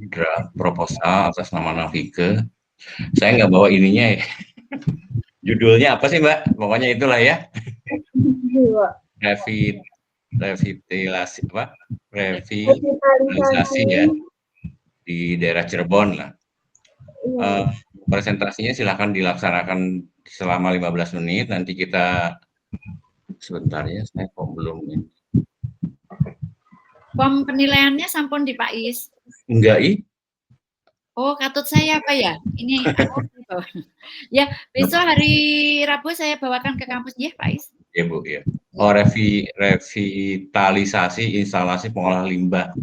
draft proposal atas nama Navike. Saya nggak bawa ininya ya. Judulnya apa sih Mbak? Pokoknya itulah ya. Revitalisasi apa? Revitalisasi ya di daerah Cirebon lah. Presentasinya silakan dilaksanakan selama 15 menit. Nanti kita sebentar ya, saya kok belum ini. Form penilaiannya sampun di Pak Is? Enggak, Oh, katut saya apa ya? Ini ya, besok hari Rabu saya bawakan ke kampus ya, Pak Is. Ya, Bu, ya. Oh, revitalisasi instalasi pengolah limbah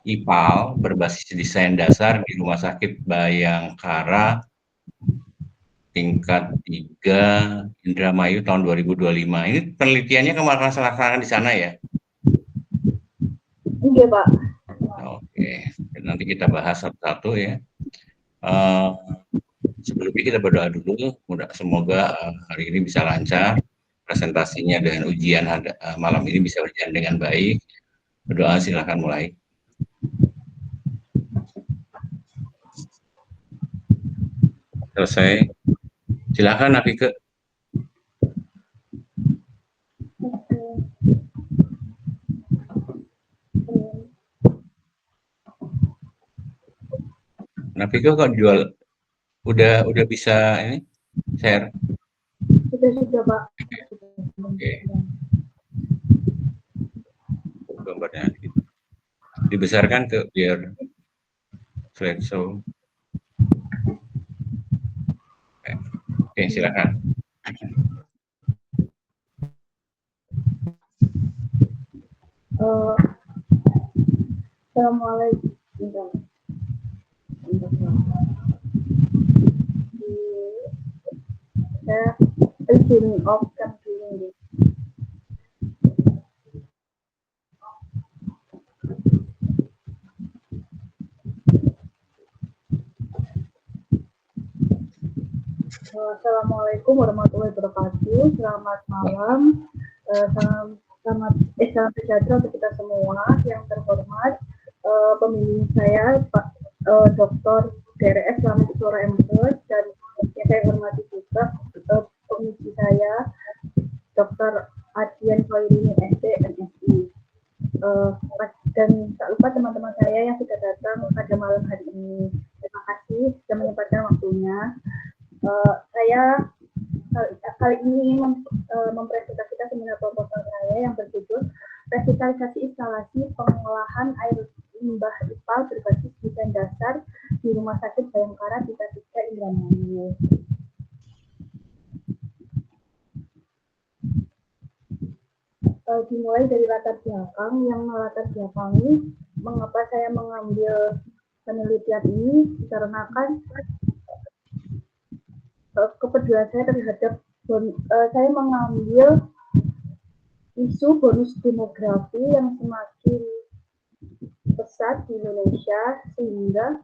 IPAL berbasis desain dasar di Rumah Sakit Bayangkara tingkat 3 Indramayu tahun 2025. Ini penelitiannya kemarin laksanakan di sana ya? Iya, Pak. Oke, nanti kita bahas satu-satu ya. Sebelumnya kita berdoa dulu, semoga hari ini bisa lancar, presentasinya dengan ujian malam ini bisa berjalan dengan baik. Berdoa, silakan mulai. Selesai. Silakan Navike. Navike kok jual udah bisa ini share? Sudah Pak. Oke. Gambarnya gitu. Dibesarkan ke biar slideshow. Oke, silakan. Assalamualaikum. Izin off kan dulu. Assalamualaikum warahmatullahi wabarakatuh. Selamat malam. Salam sejahtera untuk kita semua. Yang terhormat pembimbing saya Pak Dr. DRS Slamet Istora MS dan yang saya hormati juga komisi saya Dr. Adian Khairuni SD MSI. Dan tak lupa teman-teman saya yang sudah datang pada malam hari ini. Terima kasih sudah menyempatkan waktunya. Saya kali ini mempresentasikan seminar proposal saya yang berjudul Revitalisasi Instalasi Pengolahan Air Limbah IPAL berbasis desain dasar di Rumah Sakit Bayangkara tingkat 3 Indramayu. Dimulai dari latar belakang yang melatar belakangi mengapa saya mengambil penelitian ini dikarenakan kepedulian saya terhadap saya mengambil isu bonus demografi yang semakin pesat di Indonesia sehingga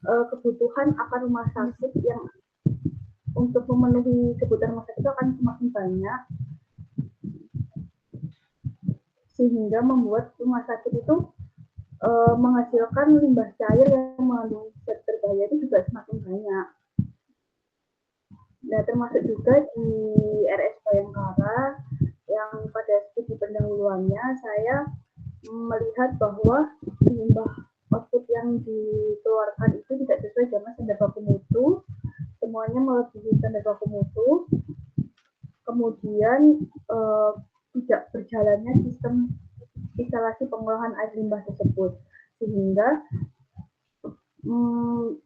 kebutuhan akan rumah sakit yang untuk memenuhi kebutuhan rumah sakit itu akan semakin banyak sehingga membuat rumah sakit itu menghasilkan limbah cair yang mengandung zat berbahaya itu juga semakin banyak. Nah, termasuk juga di RS Bayangkara yang pada studi pendahuluannya saya melihat bahwa limbah output yang dikeluarkan itu tidak sesuai dengan standar baku mutu, semuanya melebihi standar baku mutu, kemudian tidak berjalannya sistem instalasi pengolahan air limbah tersebut, sehingga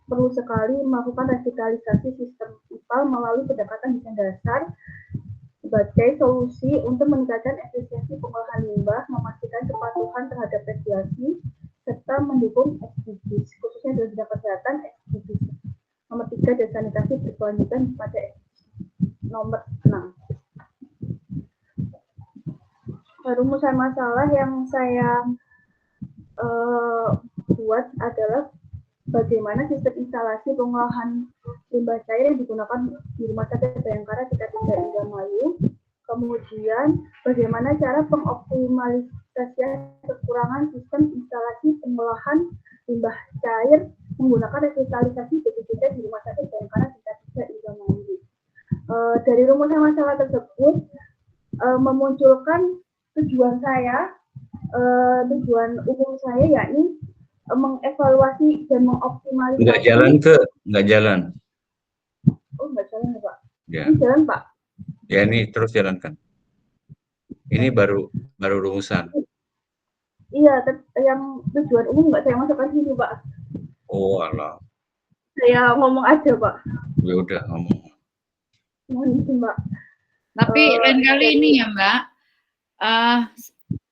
perlu sekali melakukan revitalisasi sistem IPAL melalui pendekatan desain dasar sebagai solusi untuk meningkatkan efisiensi pengolahan limbah, memastikan kepatuhan terhadap regulasi, serta mendukung SDGs, khususnya dalam bidang kesehatan SDGs nomor 3 dan sanitasi berkelanjutan pada nomor 6. Rumusan masalah yang saya buat adalah bagaimana sistem instalasi pengolahan limbah cair yang digunakan di Rumah Sakit Bayangkara tingkat 3 Indramayu. Kemudian bagaimana cara pengoptimalisasian pendeteksian kekurangan sistem instalasi pengolahan limbah cair menggunakan revitalisasi BPJS di Rumah Sakit Bayangkara tingkat 3 Indramayu. Dari rumusan masalah tersebut memunculkan tujuan umum saya, yakni mengevaluasi dan mengoptimalisasi. Nggak jalan. Oh, nggak jalan ya, Pak? Ya. Ini jalan, Pak? Ya, ini terus jalankan. Ini baru rumusan. Iya, yang tujuan umum nggak saya masukkan sini, Pak. Oh, alah. Saya ngomong aja, Pak. Ya udah ngomong. Mohon izin, Mbak. Tapi lain kali ini ya, Mbak,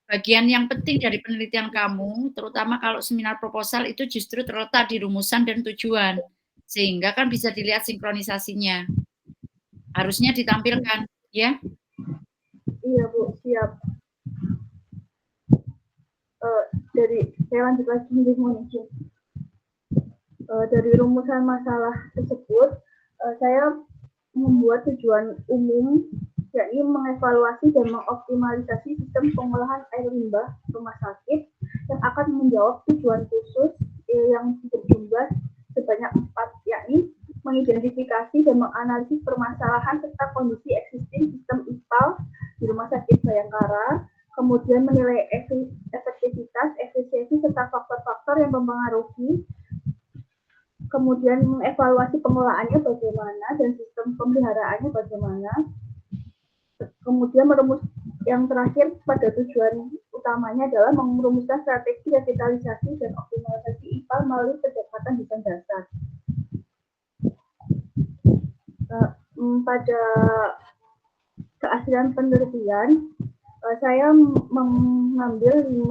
bagian yang penting dari penelitian kamu, terutama kalau seminar proposal itu justru terletak di rumusan dan tujuan, sehingga kan bisa dilihat sinkronisasinya. Harusnya ditampilkan, ya? Iya, Bu, siap. Saya lanjut lagi, mohon izin. Dari rumusan masalah tersebut, saya membuat tujuan umum, yakni mengevaluasi dan mengoptimalisasi sistem pengolahan air limbah rumah sakit yang akan menjawab tujuan khusus yang berjumlah sebanyak 4, yakni mengidentifikasi dan menganalisis permasalahan serta kondisi existing sistem IPAL di Rumah Sakit Bayangkara, kemudian menilai efektivitas, efisiensi, serta faktor-faktor yang mempengaruhi, kemudian mengevaluasi pengelolaannya bagaimana dan sistem pemeliharaannya bagaimana, kemudian yang terakhir pada tujuan utamanya adalah merumuskan strategi revitalisasi dan optimalisasi IPAL melalui pendekatan desain dasar. Pada keaslian penelitian, saya mengambil 5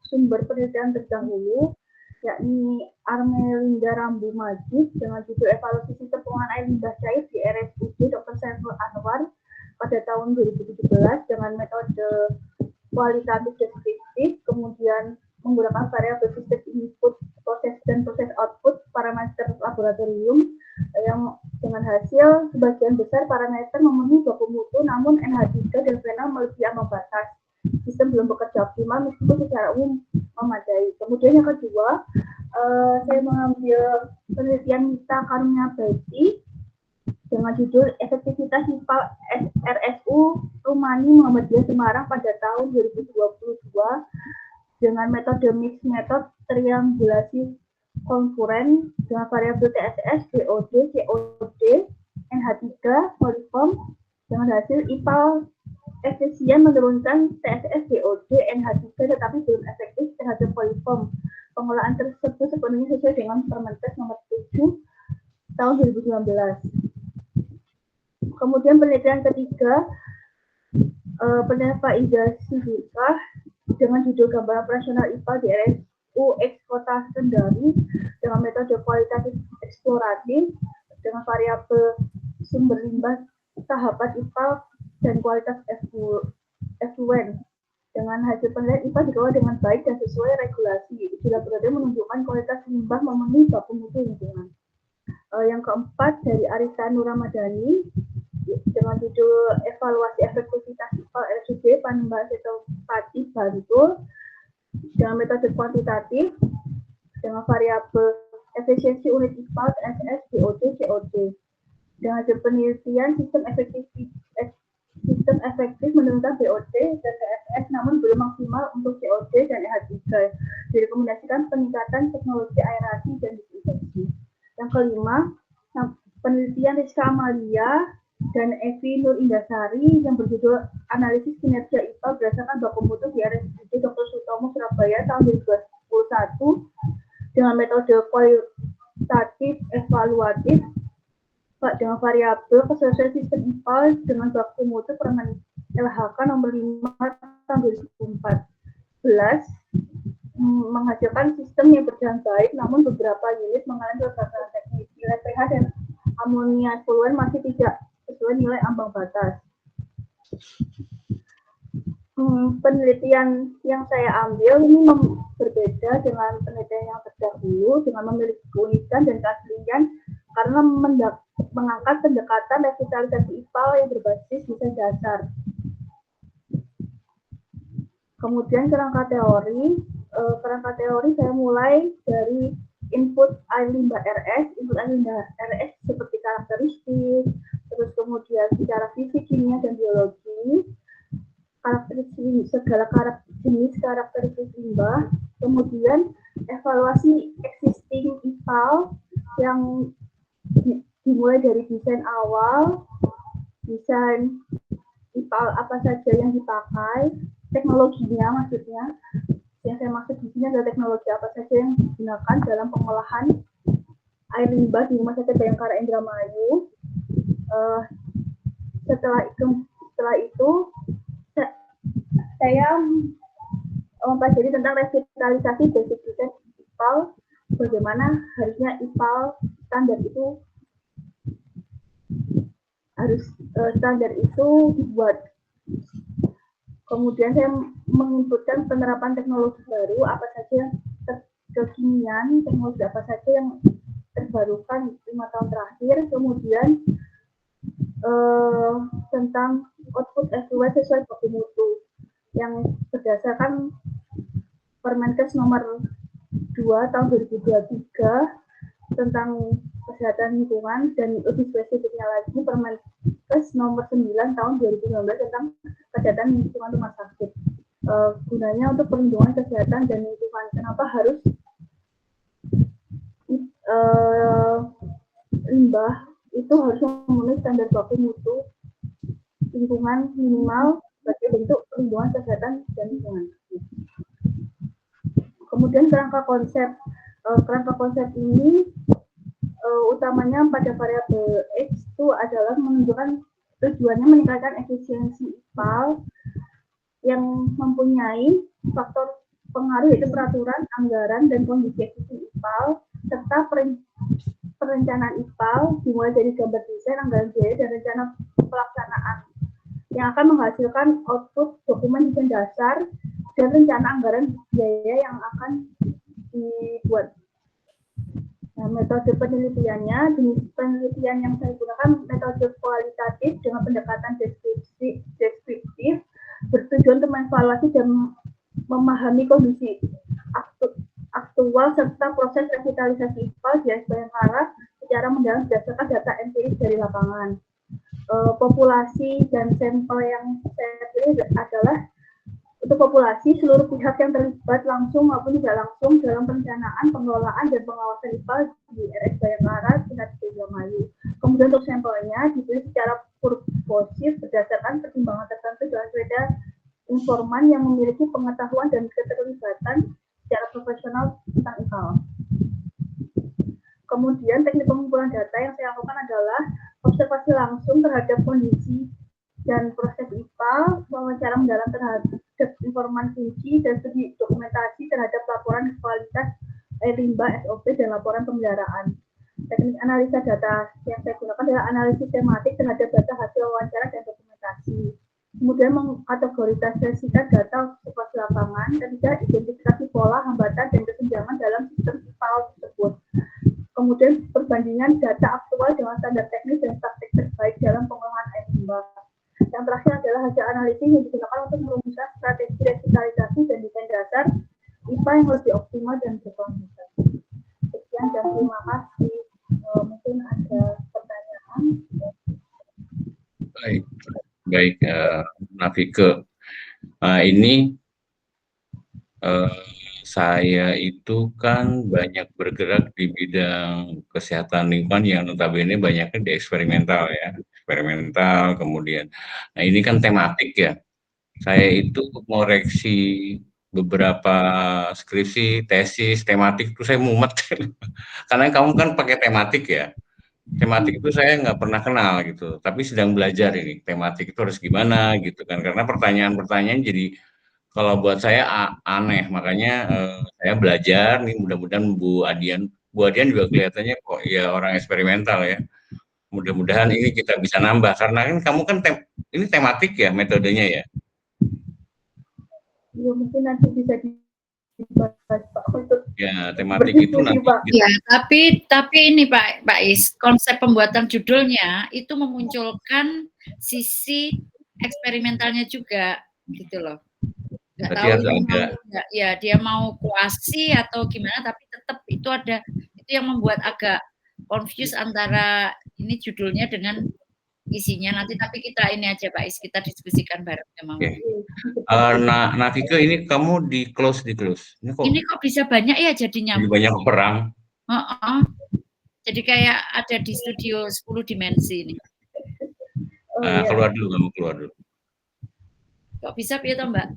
sumber penelitian terdahulu, yakni Armelinda Rambu Majid dengan judul evaluasi sistem pengolahan air limbah cair di RSUD Dr. Saiful Anwar pada tahun 2017 dengan metode kualitatif deskriptif, kemudian menggunakan variabel sistem input, proses dan proses output, parameter laboratorium, yang dengan hasil sebagian besar parameter memenuhi baku mutu, namun NH3 dan fenol melebihi ambang batas. Sistem belum bekerja optimal meskipun secara umum memadai. Kemudian yang kedua, saya mengambil penelitian Mita Karunia Baiti dengan judul efektivitas IPAL RSU Rumani Muhammadiyah Semarang pada tahun 2022 dengan metode mix method triangulasi konkuren dengan variabel TSS, BOD, COD, NH3, poliform dengan hasil IPAL efisien menurunkan TSS, BOD, NH3 tetapi belum efektif terhadap poliform. Pengolahan tersebut sepenuhnya sesuai dengan Permenkes nomor 7 tahun 2019. Kemudian penelitian ketiga, penelitian Faiza Sidikah dengan judul gambaran operasional IPAL di RSU X Kota Kendari dengan metode kualitatif eksploratif dengan variabel sumber limbah, tahapan IPAL dan kualitas efluen. Dengan hasil penelitian IPAL dikelola dengan baik dan sesuai regulasi. Uji laboratorium menunjukkan kualitas limbah memenuhi baku mutu lingkungan. Yang keempat dari Arisa Nuramadani dengan judul evaluasi efektivitas IPAL RSUD Panembahan Setopati Bantul dengan metode kuantitatif dengan variabel efisiensi unit IPAL TSS, BOD, COD. Dengan hasil penelitian sistem efektif menurunkan BOD dan TSS namun belum maksimal untuk COD dan NH3. Direkomendasikan peningkatan teknologi aerasi dan disinfeksi. Yang kelima, penelitian Rizka Amalia dan Evi Nur Indasari yang berjudul analisis kinerja IPAL berdasarkan baku mutu di RSUD Dr. Sutomo Surabaya tahun 2021 dengan metode kualitatif evaluatif dengan variabel kesesuaian sistem IPAL dengan baku mutu Permen LHK nomor 5 tahun 2014 menghasilkan sistem yang berjalan baik, namun beberapa unit mengalami kegagalan teknis. Nilai pH dan amonia efluen masih tidak sesuai nilai ambang batas. Penelitian yang saya ambil ini berbeda dengan penelitian yang terdahulu dengan memiliki keunikan dan keaslian karena mengangkat pendekatan revitalisasi IPAL yang berbasis desain dasar. Kemudian kerangka teori saya mulai dari input air limbah RS. Input air limbah RS seperti karakteristik, terus kemudian secara fisik, kimia, dan biologi, segala jenis karakteristik limbah, kemudian evaluasi existing IPAL yang dimulai dari desain awal, desain IPAL apa saja yang dipakai, teknologinya maksudnya. Yang saya maksud di sini adalah teknologi apa saja yang digunakan dalam pengolahan air limbah di Rumah Sakit Bayangkara Indramayu. Setelah itu saya mempelajari tentang revitalisasi basic design IPAL, bagaimana harusnya IPAL standar itu dibuat. Kemudian saya menginputkan penerapan teknologi baru, apa saja kekinian, teknologi apa saja yang terbarukan 5 tahun terakhir. Kemudian tentang output SUW sesuai baku mutu yang berdasarkan Permenkes nomor 2 tahun 2023 tentang kesehatan lingkungan, dan lebih spesifiknya lagi Permenkes nomor 9 tahun 2019 tentang kesehatan lingkungan rumah sakit. Gunanya untuk perlindungan kesehatan dan lingkungan. Kenapa harus limbah itu harus memenuhi standar baku mutu lingkungan minimal sebagai bentuk perlindungan kesehatan dan lingkungan. Kemudian kerangka konsep ini utamanya pada variabel X itu adalah menunjukkan tujuannya meningkatkan efisiensi IPAL yang mempunyai faktor pengaruh yaitu peraturan, anggaran, dan kondisi eksekusi IPAL, serta perencanaan IPAL dimulai dari gambar desain, anggaran biaya, dan rencana pelaksanaan yang akan menghasilkan output dokumen desain dasar dan rencana anggaran biaya yang akan dibuat. Nah, metode penelitiannya, jenis penelitian yang saya gunakan metode kualitatif dengan pendekatan deskriptif, bertujuan untuk mengevaluasi dan memahami kondisi aktual serta proses revitalisasi IPAL di Bayangkara secara mendalam berdasarkan data empiris dari lapangan. Populasi dan sampel yang saya pilih adalah untuk populasi seluruh pihak yang terlibat langsung maupun tidak langsung dalam perencanaan, pengelolaan, dan pengawasan IPAL di RS Bayangkara tingkat Indramayu. Kemudian untuk sampelnya dipilih secara purposif berdasarkan pertimbangan tertentu dengan kriteria informan yang memiliki pengetahuan dan keterlibatan secara profesional tentang IPAL. Kemudian teknik pengumpulan data yang saya lakukan adalah observasi langsung terhadap kondisi dan proses IPAL, wawancara mendalam terhadap informan kunci, dan studi dokumentasi terhadap laporan kualitas air limbah SOP dan laporan pemeliharaan. Teknik analisa data yang saya gunakan adalah analisis tematik terhadap data hasil wawancara dan dokumentasi. Kemudian mengkategorisasikan data observasi lapangan, ketiga identifikasi pola, hambatan, dan kesenjangan dalam sistem IPAL tersebut. Kemudian perbandingan data aktual dengan standar teknis dan praktik terbaik dalam pengolahan air limbah. Yang terakhir adalah hasil analisis yang digunakan untuk merumuskan strategi revitalisasi dan desain dasar IPA yang lebih optimal dan berkelanjutan. Sekian dan terima kasih. Mungkin ada pertanyaan. Baik, Nafike. Ini saya itu kan banyak bergerak di bidang kesehatan lingkungan yang notabene banyaknya di eksperimental ya, eksperimental kemudian. Nah ini kan tematik ya. Saya itu mengoreksi beberapa skripsi, tesis, tematik itu saya mumet. Karena kamu kan pakai tematik ya. Tematik itu saya nggak pernah kenal gitu, tapi sedang belajar ini tematik itu harus gimana gitu kan. Karena pertanyaan-pertanyaan jadi kalau buat saya aneh, makanya saya belajar nih mudah-mudahan Bu Adian juga kelihatannya kok ya orang eksperimental ya. Mudah-mudahan ini kita bisa nambah karena kan kamu kan ini tematik ya metodenya ya. Ya mungkin nanti bisa dibahas Pak untuk ya tematik itu nanti. Ya, tapi ini Pak Is, konsep pembuatan judulnya itu memunculkan sisi eksperimentalnya juga gitu loh. Nggak Berarti tahu harus ini ada. mau nggak ya dia mau kuasi atau gimana, tapi tetap itu ada, itu yang membuat agak confuse antara ini judulnya dengan isinya nanti, tapi kita ini aja Pak Is, kita diskusikan bareng ya mau. Oke. Nafika ini kamu di close. Ini Ini kok bisa banyak ya jadinya? jadi banyak perang. Jadi kayak ada di studio 10 dimensi ini. Keluar dulu, kamu keluar dulu. Kok bisa ya toh Mbak?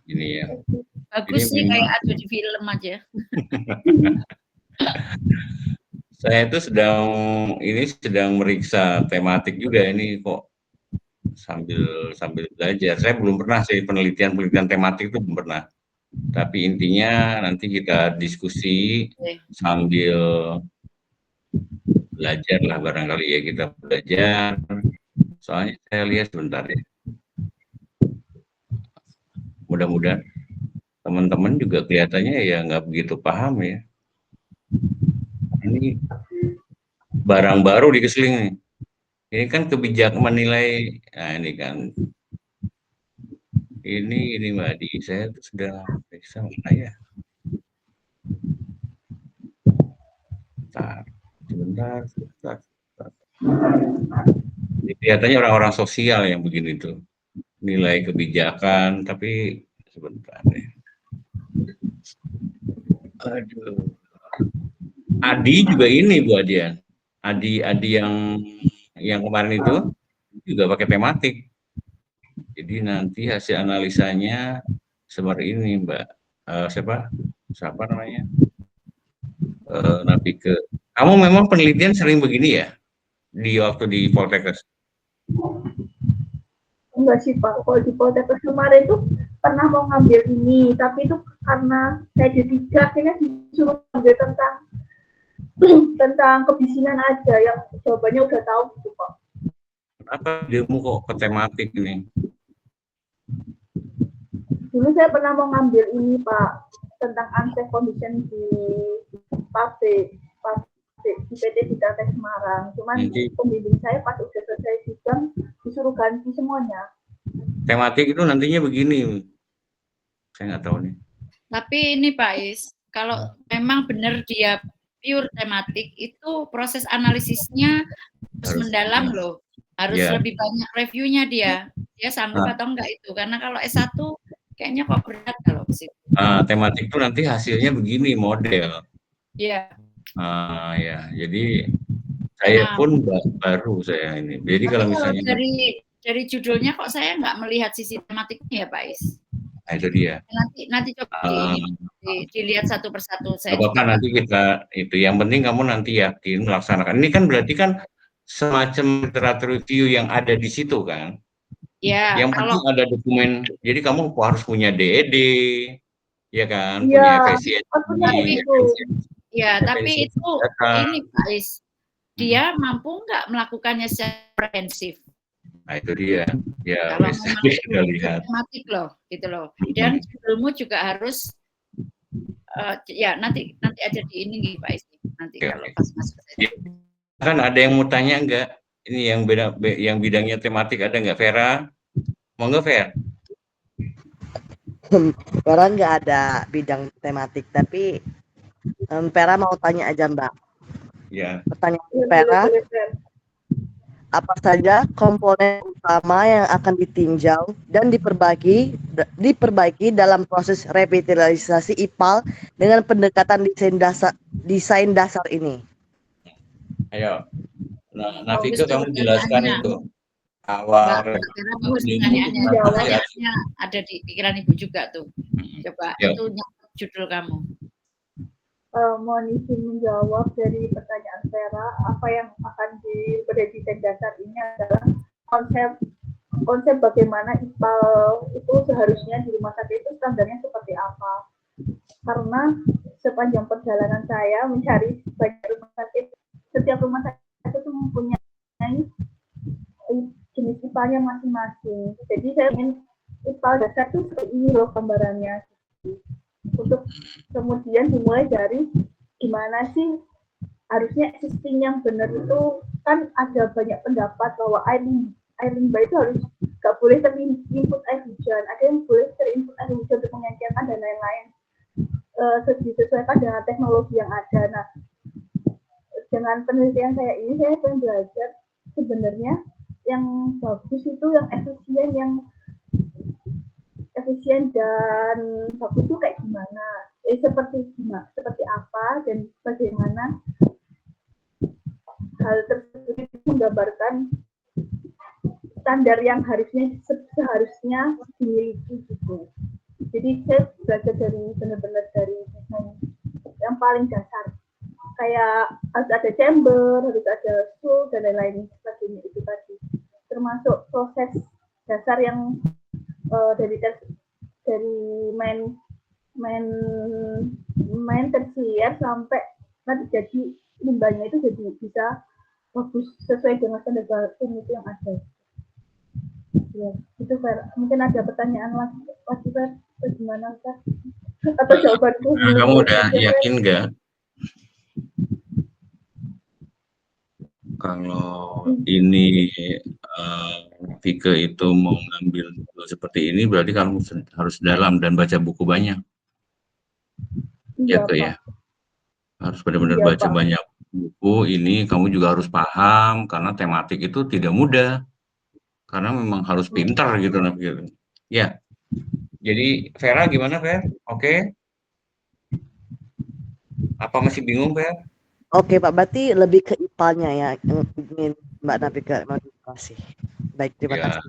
Ini ya. Bagus ini sih memang. kayak ada di film aja. Saya itu sedang meriksa tematik juga ini kok sambil belajar. Saya belum pernah sih penelitian tematik itu belum pernah. Tapi intinya nanti kita diskusi sambil belajar lah barangkali ya, kita belajar. Soalnya saya lihat sebentar ya. Mudah-mudahan teman-teman juga kelihatannya ya nggak begitu paham ya. Ini barang baru di Kesling nih. Ini kan kebijakan menilai, nah ini kan. Ini Mbak Adi, saya sudah periksa mana ya? Sebentar. Ini kelihatannya orang-orang sosial yang begini tuh. Nilai kebijakan, tapi sebentar ya. Aduh. Adi juga ini Bu Adian. Adi yang kemarin itu juga pakai tematik. Jadi nanti hasil analisanya seperti ini Mbak. Siapa namanya? Nafika. Kamu memang penelitian sering begini ya? Di waktu di Poltekkes? Enggak sih Pak, kalau di Poltekkes kemarin itu pernah mau ngambil ini, tapi itu karena saya D3 akhirnya disuruh ngambil tentang kebisingan aja, yang jawabannya udah tahu gitu Pak. Kenapa dirimu kok ke tematik ini? Dulu saya pernah mau ngambil ini Pak, tentang unsafe condition di pabrik di PT Ditatek Semarang. Cuman pembimbing saya pas udah selesai sidang disuruh ganti semuanya. Tematik itu nantinya begini, saya nggak tahu nih. Tapi ini Pak Is, kalau memang benar dia pure tematik, itu proses analisisnya harus mendalam loh. Harus lebih banyak reviewnya dia sanggup atau enggak itu. Karena kalau S1 kayaknya kok berat kalau ke situ. Tematik itu nanti hasilnya begini model. Iya. Ya, jadi saya pun baru saya ini. Jadi kalau misalnya dari judulnya kok saya nggak melihat sisi tematiknya ya Pak Is. Nah, itu dia. Nanti coba dilihat satu persatu. Apa-apa nanti kita itu. Yang penting kamu nanti yakin melaksanakan. Ini kan berarti kan semacam literatur review yang ada di situ kan. Ya. Yang penting ada dokumen. Jadi kamu harus punya DED, ya kan, ya, punya efisiensi. Ya, tapi itu ini Pak Is, dia mampu nggak melakukannya secara komprehensif? Nah itu dia. Ya, kalau kita lihat. Tematik loh, gitu loh. Dan judulmu juga harus ya nanti aja di ini Pak Is. Nanti kalau pas masuk saja. Kan ada yang mau tanya enggak? Ini yang bidangnya tematik ada nggak, Vera? Mau nggak, Vera? Vera nggak ada bidang tematik, tapi Vera mau tanya aja Mbak. Ya. Pertanyaan Vera, apa saja komponen utama yang akan ditinjau dan diperbaiki dalam proses revitalisasi IPAL dengan pendekatan desain dasar ini? Ayo, Nafika kamu jelaskan itu. Awal pertanyaannya ada di pikiran Ibu juga tuh. Coba itu judul kamu. Mohon izin menjawab dari pertanyaan Vera. Apa yang akan diberi desain dasar ini adalah konsep bagaimana IPAL itu seharusnya di rumah sakit itu standarnya seperti apa. Karena sepanjang perjalanan saya mencari banyak rumah sakit, setiap rumah sakit itu mempunyai jenis IPAL-nya masing-masing. Jadi saya ingin IPAL dasar itu seperti ini loh gambarannya. Untuk kemudian dimulai dari gimana sih harusnya existing yang benar itu, kan ada banyak pendapat bahwa air limbah itu harus nggak boleh terinput air hujan, ada yang boleh terinput air hujan untuk mengencerkan dan lain-lain. Disesuaikan dengan teknologi yang ada. Nah, dengan penelitian saya ini saya pengen belajar sebenarnya yang bagus itu yang efisien dan bagus itu kayak gimana, seperti apa dan bagaimana hal tersebut menggambarkan standar yang seharusnya dimiliki gitu. Jadi saya belajar benar-benar dari desain yang paling dasar, kayak harus ada chamber, harus ada spool dan lain-lain sebagainya itu tadi, termasuk proses dasar yang dari main tersier sampai nanti jadi limbahnya itu jadi bisa bagus sesuai dengan standar baku itu yang ada. Ya, itu Fer. Mungkin ada pertanyaan lagi Fer, bagaimana Fer? Atau jawabanku? Kamu udah yakin nggak kalau ini Vike itu mau ngambil seperti ini, berarti kamu harus dalam dan baca buku banyak. Iya, Pak. Ya. Harus benar-benar baca Pak. Banyak buku. Ini kamu juga harus paham karena tematik itu tidak mudah. Karena memang harus pintar gitu. Ya. Jadi Vera gimana Vera? Oke. Apa masih bingung Vera? Oke Pak, berarti lebih ke IPA-nya ya yang ingin Mbak Nafika kasih. Baik, terima kasih.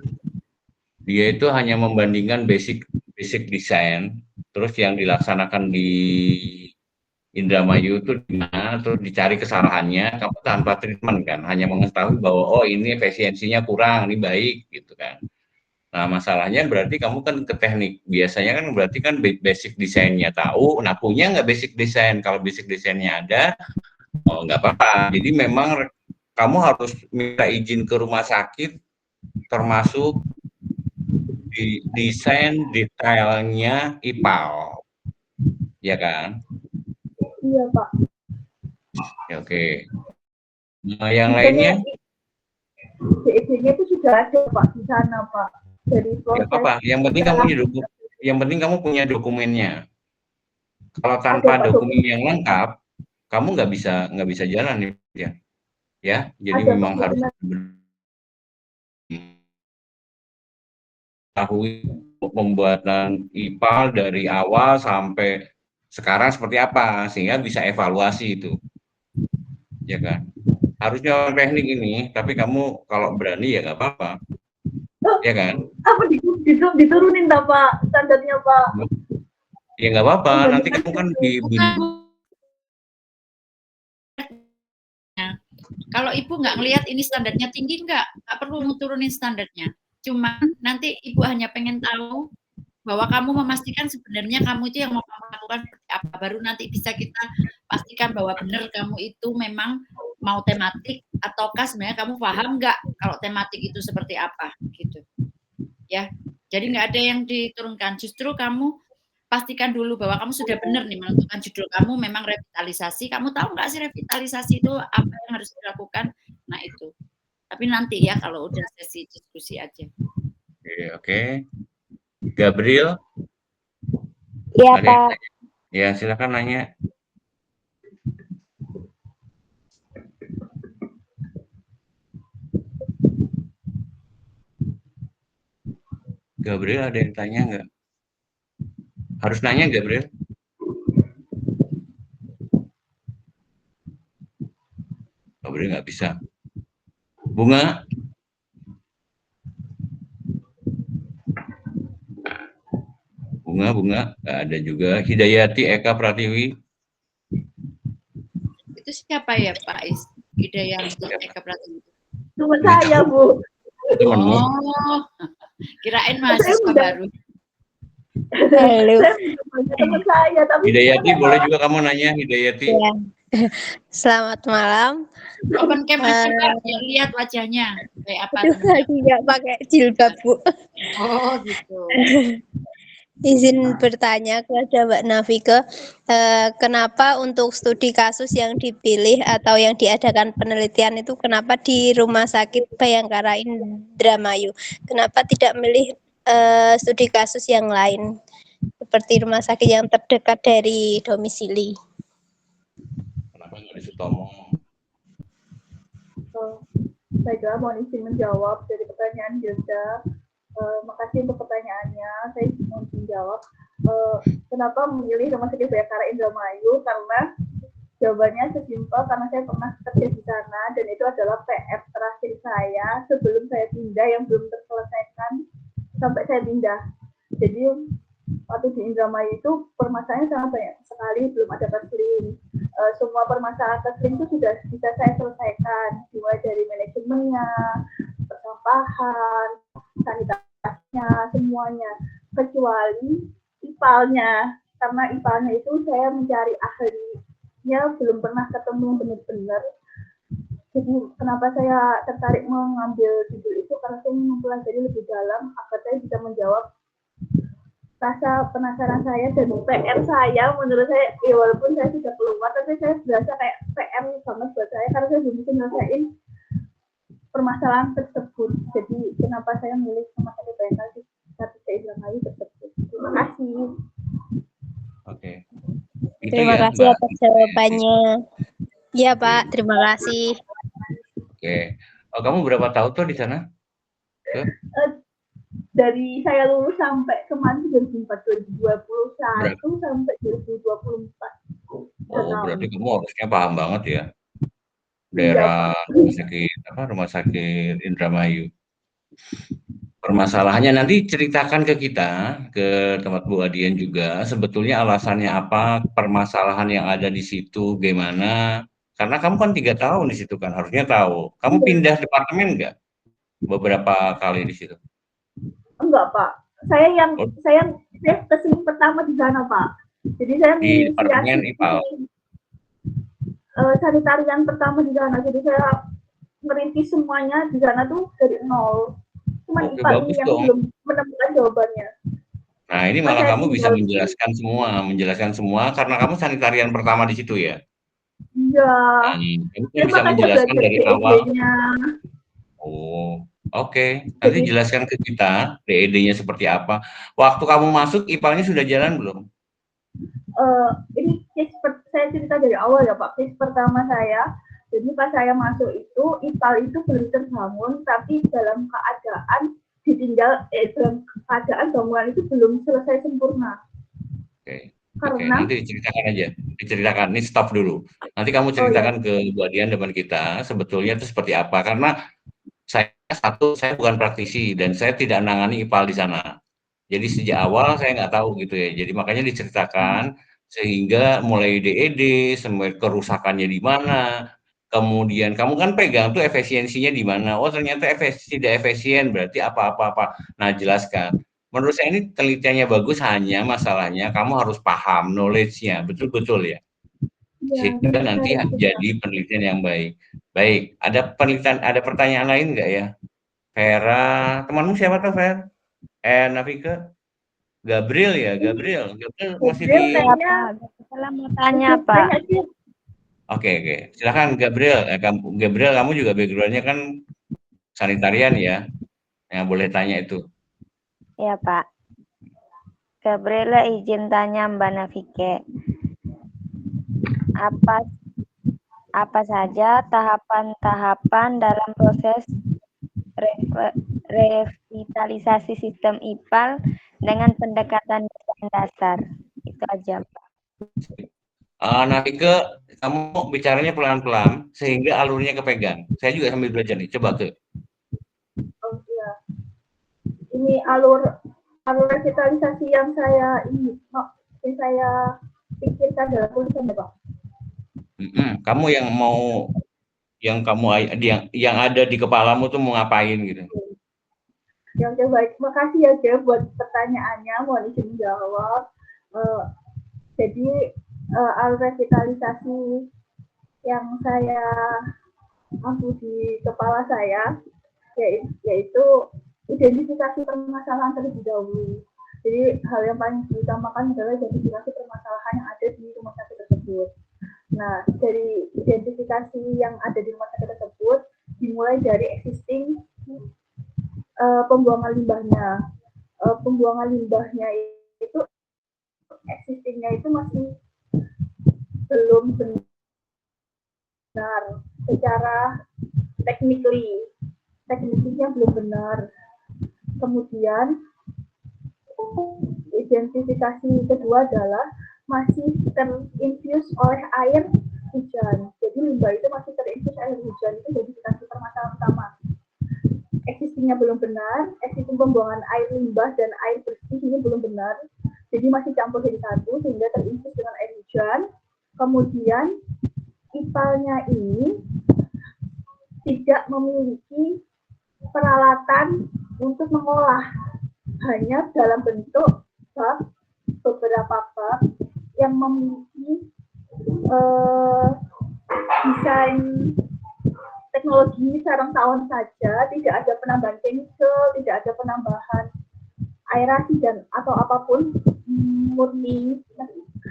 Dia itu hanya membandingkan basic desain, terus yang dilaksanakan di Indramayu itu dimana, terus dicari kesalahannya, kamu tanpa treatment kan, hanya mengetahui bahwa oh ini efisiensinya kurang, ini baik gitu kan. Nah masalahnya berarti kamu kan ke teknik, biasanya kan berarti kan basic desainnya tahu, nah punya nggak basic desain? Kalau basic desainnya ada, oh nggak apa-apa. Jadi memang kamu harus minta izin ke rumah sakit, termasuk di desain detailnya IPAL, ya kan? Iya Pak. Ya, oke. Nah, yang lainnya? DED-nya itu sudah ada Pak di sana Pak. Dari proses. Ya, apa? Yang penting kamu punya dokumennya. Kalau tanpa dokumen yang lengkap, kamu nggak bisa jalan ya. Ya, jadi ada, memang harus tahu pembuatan IPAL dari awal sampai sekarang seperti apa sehingga bisa evaluasi itu. Ya kan? Harusnya orang teknik ini, tapi kamu kalau berani ya nggak apa-apa. Ya kan? Apa diturunin Pak standarnya Pak? Ya nggak apa-apa, nanti kamu kan kalau ibu nggak ngelihat ini standarnya tinggi, nggak perlu turunin standarnya. Cuma nanti ibu hanya pengen tahu bahwa kamu memastikan sebenarnya kamu itu yang mau kamu lakukan seperti apa. Baru nanti bisa kita pastikan bahwa benar kamu itu memang mau tematik ataukah sebenarnya kamu paham nggak kalau tematik itu seperti apa gitu. Ya, jadi nggak ada yang diturunkan. Justru kamu pastikan dulu bahwa kamu sudah benar nih menentukan judul kamu memang revitalisasi. Kamu tahu nggak sih revitalisasi itu apa yang harus dilakukan? Nah itu. Tapi nanti ya kalau udah sesi diskusi aja. Oke. Gabriel? Iya Pak. Ya silakan nanya. Gabriel ada yang tanya nggak? Harus nanya Gabriel? Gabriel nggak bisa. Bunga? Bunga nggak ada juga. Hidayati Eka Pratiwi. Itu siapa ya Pak Is? Hidayati Eka Pratiwi. Teman saya Bu. Oh, kirain mahasiswa baru. Halo. Teman saya tapi Hidayati boleh juga kamu nanya Hidayati. Ya. Selamat malam. Open cam aja lihat wajahnya kayak apa? Lagi nggak pakai jilbab Bu. Oh gitu. Izin bertanya kepada Mbak Nafika, kenapa untuk studi kasus yang dipilih atau yang diadakan penelitian itu kenapa di Rumah Sakit Bayangkara Indramayu? Kenapa tidak milih studi kasus yang lain seperti rumah sakit yang terdekat dari domisili? Kenapa nggak di Sutomo? Baiklah, mohon izin menjawab dari pertanyaan Gilda. Makasih untuk pertanyaannya. Saya mau menjawab. Kenapa memilih Rumah Sakit Bayangkara Indramayu? Karena jawabannya sesimpel karena saya pernah kerja di sana dan itu adalah PR terakhir saya sebelum saya pindah yang belum terselesaikan sampai saya pindah. Jadi waktu di Indramayu itu permasalahannya sangat banyak sekali, belum ada keseling. Semua permasalahan keseling itu sudah bisa saya selesaikan, mulai dari manajemennya, persampahan, sanitasinya, semuanya, kecuali IPAL-nya. Karena IPAL-nya itu saya mencari ahlinya belum pernah ketemu benar-benar. Jadi kenapa saya tertarik mengambil judul itu karena saya ingin mempelajari lebih dalam agar saya bisa menjawab rasa penasaran saya dan PR saya. Menurut saya, ya walaupun saya sudah keluar, tapi saya berasa kayak PR banget buat saya karena saya belum bisa menyelesaikan permasalahan tersebut. Jadi kenapa saya memilih Rumah Sakit Bayangkara Indramayu tersebut. Terima kasih. Oke. Terima ya, kasih Mbak. atas jawabannya. Iya Pak, terima kasih. Oke. Oh, kamu berapa tahun tuh di sana? Dari saya lulus sampai kemarin 2021 sampai 2024. Oh, berarti kamu harusnya paham banget ya daerah Rumah Sakit Indramayu. Permasalahannya nanti ceritakan ke kita, ke tempat Bu Adian juga, sebetulnya alasannya apa, permasalahan yang ada di situ, gimana. Karena kamu kan 3 tahun di situ kan, harusnya tahu. Kamu pindah departemen nggak? Beberapa kali di situ? Enggak, Pak. Saya kesini pertama di sana, Pak. Jadi saya di departemen IPAL. Sanitarian pertama di sana. Jadi saya merintis semuanya di sana tuh dari nol. Cuma IPAL ini yang belum menemukan jawabannya. Nah, ini malah kamu bisa menjelaskan semua karena kamu sanitarian pertama di situ ya? Iya. Kamu bisa menjelaskan dari awal. Oh, oke. Nanti jelaskan ke kita DED-nya seperti apa. Waktu kamu masuk, IPAL-nya sudah jalan belum? Ini case saya cerita dari awal ya Pak. Case pertama saya, jadi pas saya masuk itu, IPAL itu belum terbangun, tapi dalam keadaan ditinggal, dalam keadaan bangunan itu belum selesai sempurna. Oke, nanti diceritakan aja. Diceritakan, ini stop dulu. Nanti kamu ceritakan ke Bu Adian depan kita, sebetulnya itu seperti apa. Karena saya bukan praktisi, dan saya tidak menangani IPAL di sana. Jadi sejak awal saya nggak tahu gitu ya. Jadi makanya diceritakan, sehingga mulai DED, semua kerusakannya di mana, kemudian kamu kan pegang tuh efisiensinya di mana. Oh ternyata tidak efisien, berarti apa. Nah jelaskan. Menurut saya ini penelitiannya bagus, hanya masalahnya kamu harus paham knowledge-nya, betul-betul ya. Sehingga nanti jadi penelitian yang baik. Baik, ada pertanyaan lain nggak ya? Vera, temanmu siapa tuh Vera? Nafika? Gabriel masih di. Saya mau tanya Pak. Oke. Silakan Gabriel. Gabriel, kamu juga background-nya kan sanitarian ya? Yang boleh tanya itu. Ya Pak. Gabriela izin tanya Mbak Nafike. Apa saja tahapan-tahapan dalam proses revitalisasi sistem IPAL dengan pendekatan dasar? Itu aja Pak. Nafike, kamu bicaranya pelan-pelan sehingga alurnya kepegang. Saya juga sambil belajar nih. Coba ke. Oh iya. Ini alur revitalisasi yang saya pikirkan dalam tulisan ya Pak. Kamu yang ada di kepalamu tuh mau ngapain gitu? Oke, baik. Makasih ya Jeff buat pertanyaannya. Mohon izin jawab. Jadi alur revitalisasi yang saya mampu di kepala saya yaitu identifikasi permasalahan terlebih dahulu. Jadi hal yang paling diutamakan adalah identifikasi permasalahan yang ada di rumah sakit tersebut. Nah, dari identifikasi yang ada di rumah sakit tersebut dimulai dari existing pembuangan limbahnya. Pembuangan limbahnya itu existingnya itu masih belum benar secara tekniknya belum benar. Kemudian identifikasi kedua adalah masih terinfus oleh air hujan. Jadi limbah itu masih terinfus air hujan, itu identifikasi permasalahan utama. Existingnya belum benar, existing pembuangan air limbah dan air bersih ini belum benar, jadi masih campur jadi satu sehingga terinfus dengan air hujan. Kemudian IPAL-nya ini tidak memiliki peralatan untuk mengolah, hanya dalam bentuk bak, beberapa bak yang memiliki desain teknologi sarang tawon saja, tidak ada penambahan chemical, tidak ada penambahan aerasi dan atau apapun, murni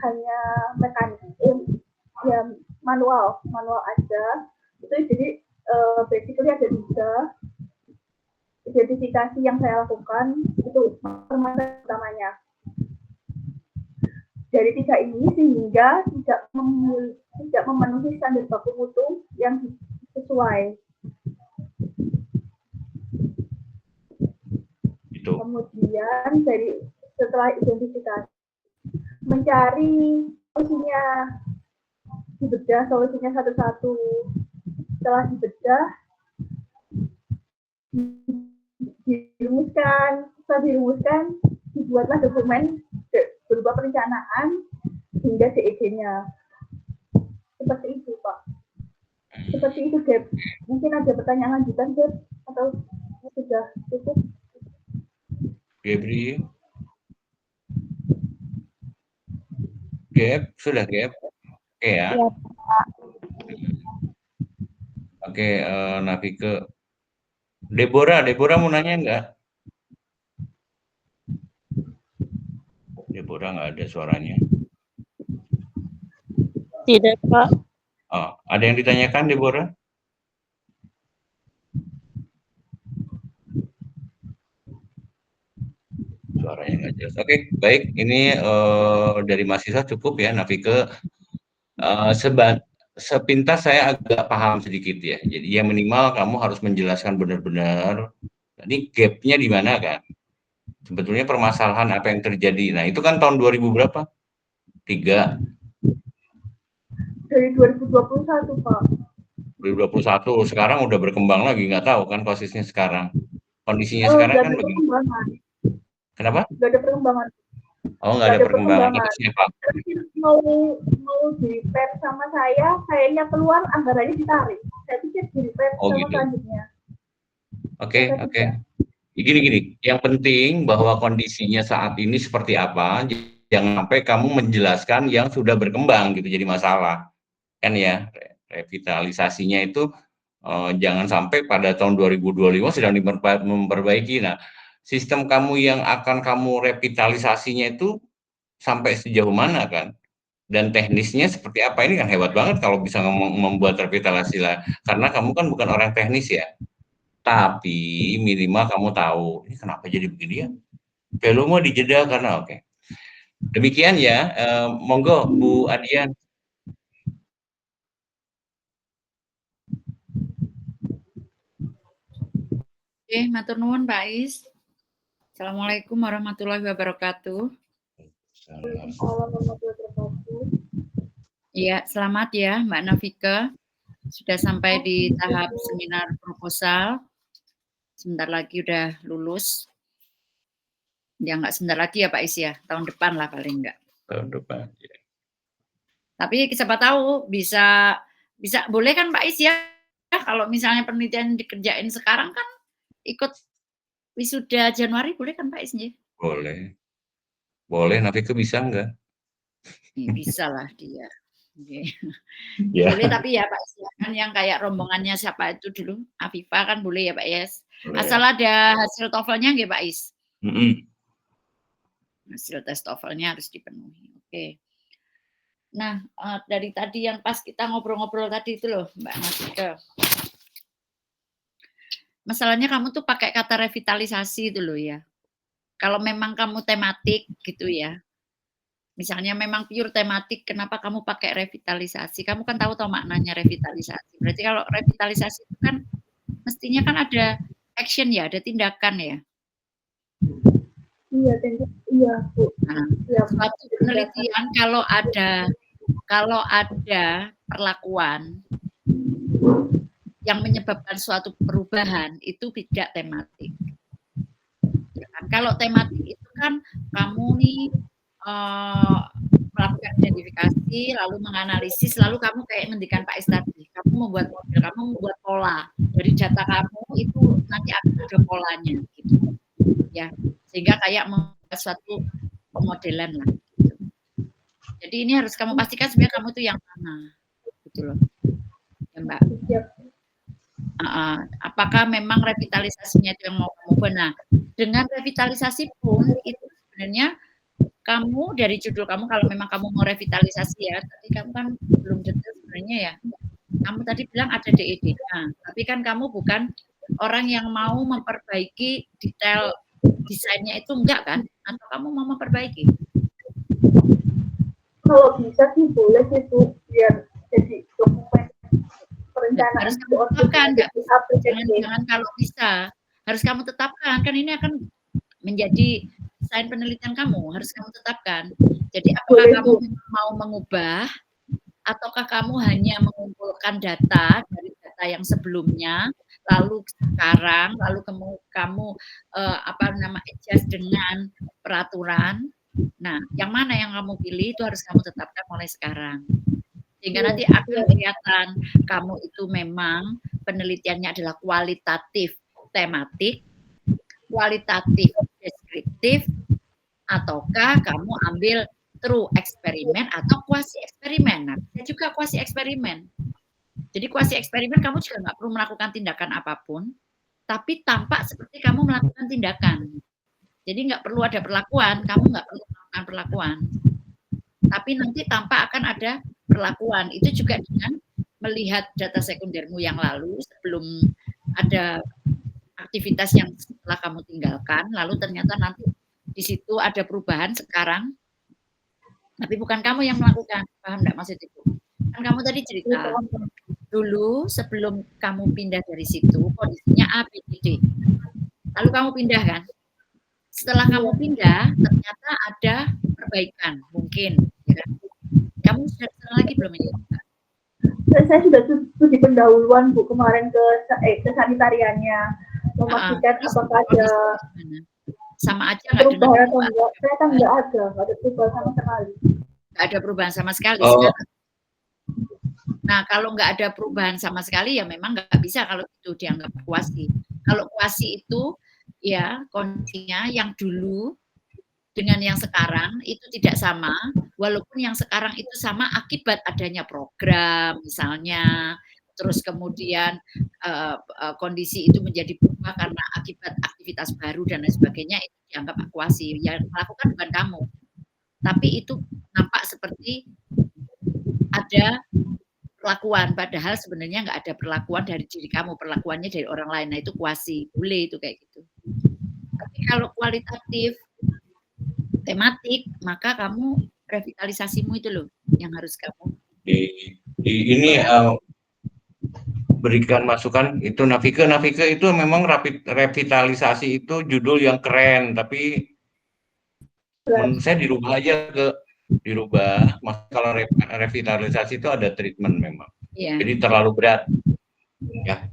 hanya mekanik, ya manual aja. Itu jadi basically ada 3 identifikasi yang saya lakukan, itu permasalahan utamanya. Dari 3 ini sehingga tidak memenuhi standar baku mutu yang sesuai. Itu. Kemudian setelah identifikasi, mencari solusinya, dibedah solusinya satu-satu. Setelah dibedah, dirumuskan, dibuatlah dokumen berupa perencanaan hingga DED-nya. Seperti itu, Pak. Seperti itu, Gap. Mungkin ada pertanyaan lanjutan, Gap? Atau sudah cukup? Gebri? Gap? Sudah, Gap? Oke ya? Ya, Oke, Nafike. Deborah mau nanya nggak? Deborah nggak ada suaranya. tidak, Pak. Oh, ada yang ditanyakan, Deborah? Suaranya nggak jelas. Oke, baik. Ini dari mahasiswa cukup ya, Nafike. Sepintas saya agak paham sedikit ya. Jadi ya minimal kamu harus menjelaskan benar-benar. Tadi gap-nya di mana kan? Sebetulnya permasalahan apa yang terjadi. Nah, itu kan tahun 2000 berapa? 3. Dari 2021, Pak. 2021, sekarang udah berkembang lagi, nggak tahu kan posisinya sekarang. Kondisinya Oh, sekarang nggak kan ada begini. perkembangan. Kenapa? Nggak ada perkembangan. Oh, nggak ada perkembangan. Tapi siapa? Mau di repair sama saya, kayaknya keluar anggarannya ditarik. Saya pikir di repair Oh, sama gitu. selanjutnya. Oke. Gini. Yang penting bahwa kondisinya saat ini seperti apa. Jangan sampai kamu menjelaskan yang sudah berkembang gitu jadi masalah. Kan ya, revitalisasinya itu jangan sampai pada tahun 2025 sedang memperbaiki. Nah, sistem kamu yang akan kamu revitalisasinya itu sampai sejauh mana kan? Dan teknisnya seperti apa? Ini kan hebat banget kalau bisa membuat revitalisasi lah. Karena kamu kan bukan orang teknis ya. Tapi minimal kamu tahu, ini kenapa jadi begini ya? Kalau mau dijeda karena oke. Demikian ya, monggo Bu Adian. Oke, matur nuwun Pak Is. Assalamualaikum warahmatullahi wabarakatuh. Iya, selamat ya Mbak Nafike. Sudah sampai di tahap seminar proposal. Sebentar lagi udah lulus. Ya nggak sebentar lagi ya Pak Is ya, tahun depan lah paling enggak. Tahun depan. Ya. Tapi siapa tahu bisa boleh kan Pak Is ya? Kalau misalnya penelitian dikerjain sekarang kan ikut wisuda Januari boleh kan Pak Is ya? Boleh, Nafike bisa enggak? Bisa lah dia. Okay. Ya. Boleh tapi ya Pak Is kan yang kayak rombongannya siapa itu dulu, Afifa kan boleh ya Pak Is. Asal ada hasil TOEFL-nya nggih Pak Is. hasil tes TOEFL-nya harus dipenuhi. Oke. Nah, dari tadi yang pas kita ngobrol-ngobrol tadi itu loh, Mbak Nafika. Masalahnya kamu tuh pakai kata revitalisasi itu loh ya. Kalau memang kamu tematik gitu ya, misalnya memang pure tematik, kenapa kamu pakai revitalisasi? Kamu kan tahu maknanya revitalisasi. Berarti kalau revitalisasi itu kan mestinya kan ada action ya, ada tindakan ya. Iya, iya, Bu. Nah, Iya, suatu penelitian kalau ada perlakuan yang menyebabkan suatu perubahan itu tidak tematik. Ya kan? Kalau tematik itu kan kamu nih melakukan identifikasi, lalu menganalisis, lalu kamu kayak mendikan Pak Is tadi, kamu membuat model, kamu membuat pola dari data kamu itu nanti akan ada polanya, gitu. Ya, sehingga kayak membuat suatu pemodelan lah. Gitu. Jadi ini harus kamu pastikan sebenarnya kamu tuh yang mana, gitu loh, ya Mbak. Apakah memang revitalisasinya itu yang mau kamu benar? Dengan revitalisasi pun itu sebenarnya kamu dari judul kamu kalau memang kamu mau revitalisasi ya, tadi kamu kan belum detail sebenarnya ya. Kamu tadi bilang ada DED-nya, tapi kan kamu bukan orang yang mau memperbaiki detail desainnya itu enggak kan? Atau kamu mau memperbaiki? Kalau bisa sih boleh sih Bu, biar jadi dokumen perencanaan. Harus kamu tetapkan, jangan kalau bisa. Harus kamu tetapkan, kan ini akan menjadi desain penelitian kamu, harus kamu tetapkan. Jadi apakah kamu mau mengubah ataukah kamu hanya mengumpulkan data dari data yang sebelumnya, lalu sekarang, lalu kamu adjust dengan peraturan. Nah, yang mana yang kamu pilih itu harus kamu tetapkan mulai sekarang. Sehingga nanti akan kelihatan kamu itu memang penelitiannya adalah kualitatif tematik, kualitatif deskriptif, ataukah kamu ambil true eksperimen atau kuasi eksperimen. Nah, bisa juga kuasi eksperimen. Jadi kuasi eksperimen kamu juga nggak perlu melakukan tindakan apapun, tapi tampak seperti kamu melakukan tindakan. Jadi nggak perlu ada perlakuan, kamu nggak perlu melakukan perlakuan. Tapi nanti tampak akan ada perlakuan. Itu juga dengan melihat data sekundermu yang lalu sebelum ada aktivitas yang setelah kamu tinggalkan, lalu ternyata nanti di situ ada perubahan sekarang, tapi bukan kamu yang melakukan, paham nggak maksud itu? Kan kamu tadi cerita, dulu sebelum kamu pindah dari situ, kondisinya A, B, C, D. Lalu kamu pindah kan? Setelah kamu pindah, ternyata ada perbaikan, mungkin. Ya kan? Kamu sudah kesana lagi belum ini? Saya sudah studi pendahuluan Bu kemarin ke sanitariannya, memastikan apakah ada sama aja nggak perubahan atau enggak. Saya kan nggak ada perubahan sama sekali. Nggak ada perubahan sama sekali. Nah, kalau nggak ada perubahan sama sekali ya memang nggak bisa kalau itu dianggap kuasi. Kalau kuasi itu ya kondisinya yang dulu dengan yang sekarang itu tidak sama, walaupun yang sekarang itu sama akibat adanya program misalnya, terus kemudian kondisi itu menjadi berubah karena akibat aktivitas baru dan lain sebagainya, itu dianggap akuasi. Yang melakukan bukan kamu, tapi itu nampak seperti ada perlakuan, padahal sebenarnya nggak ada perlakuan dari diri kamu, perlakuannya dari orang lain. Nah itu kuasi, boleh itu kayak gitu. Tapi kalau kualitatif, tematik, maka kamu revitalisasimu itu loh yang harus kamu ini berikan masukan itu Nafika itu memang revitalisasi itu judul yang keren, tapi menurut saya dirubah. Mas kalau revitalisasi itu ada treatment memang, jadi terlalu berat ya.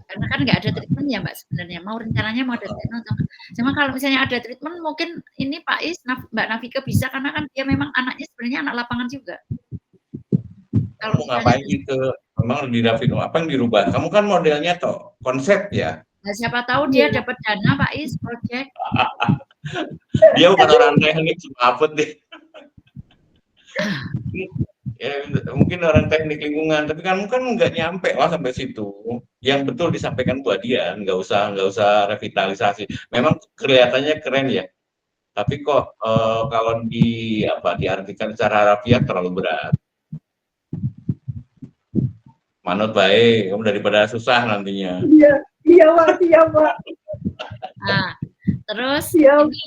Karena kan nggak ada treatment ya Mbak sebenarnya. Rencananya mau ada treatment. Cuma kalau misalnya ada treatment mungkin ini Pak Is, Mbak Nafika bisa karena kan dia memang anaknya sebenarnya anak lapangan juga. Kalau ngapain gitu? Memang apa yang dirubah? Kamu kan modelnya toh konsep ya. Nah, siapa tahu dia dapat dana Pak Is project. Dia bukan orang teknik, apa deh. Ya, mungkin orang teknik lingkungan, tapi kamu kan nggak nyampe lah sampai situ. Yang betul disampaikan buat dia, nggak usah revitalisasi. Memang kelihatannya keren ya, Tapi kok kalau diartikan secara harafiah terlalu berat. Manut baik, kamu daripada susah nantinya. Iya Pak, siap Pak. Nah, terus Siap. ini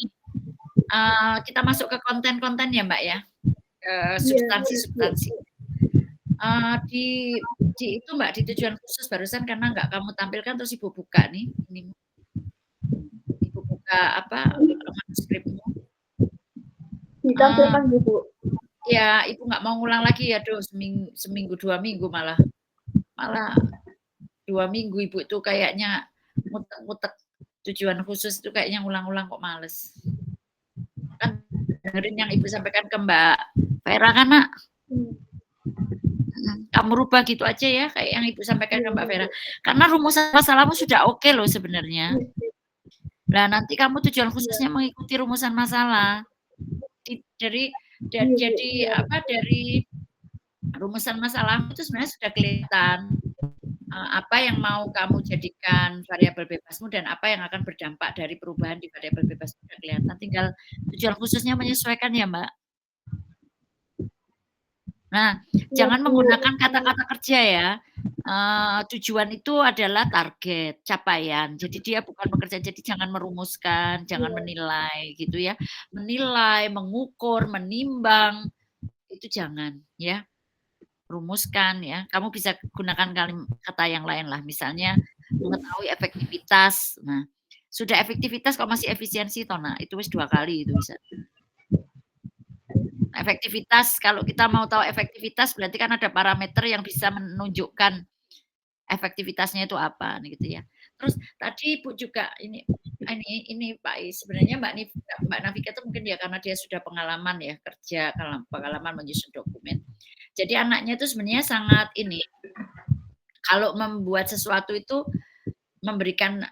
kita masuk ke konten-konten ya Mbak ya, substansi. Di itu Mbak, di tujuan khusus barusan karena nggak kamu tampilkan terus Ibu buka nih, ini Ibu buka manuskripmu. Ditampilkan Bu. Ya, Ibu nggak mau ngulang lagi ya, seminggu 2 minggu malah 2 minggu Ibu itu kayaknya mutek-mutek tujuan khusus itu kayaknya ngulang-ngulang kok males. Kan dengerin yang Ibu sampaikan ke Mbak Vera kan Nak? Kamu rubah gitu aja ya kayak yang Ibu sampaikan ke Mbak Vera. Karena rumusan masalahmu sudah oke loh sebenarnya. Nah, nanti kamu tujuan khususnya mengikuti rumusan masalah. Dari rumusan masalah itu sebenarnya sudah kelihatan apa yang mau kamu jadikan variabel bebasmu dan apa yang akan berdampak dari perubahan di variabel bebas sudah kelihatan. Tinggal tujuan khususnya menyesuaikan ya Mbak. Nah, jangan menggunakan kata-kata kerja ya. Tujuan itu adalah target, capaian. Jadi dia bukan bekerja. Jadi jangan merumuskan, jangan menilai gitu ya. Menilai, mengukur, menimbang itu jangan ya. Rumuskan ya. Kamu bisa gunakan kata yang lain lah. Misalnya mengetahui efektivitas. Nah, sudah efektivitas kok masih efisiensi toh nah, itu wis 2 kali itu bisa. Efektivitas, kalau kita mau tahu efektivitas berarti kan ada parameter yang bisa menunjukkan efektivitasnya itu apa gitu ya. Terus tadi Ibu juga ini Pak Is, sebenarnya Mbak Nafika itu mungkin ya karena dia sudah pengalaman ya kerja, pengalaman menyusun dokumen. Jadi anaknya itu sebenarnya sangat kalau membuat sesuatu itu memberikan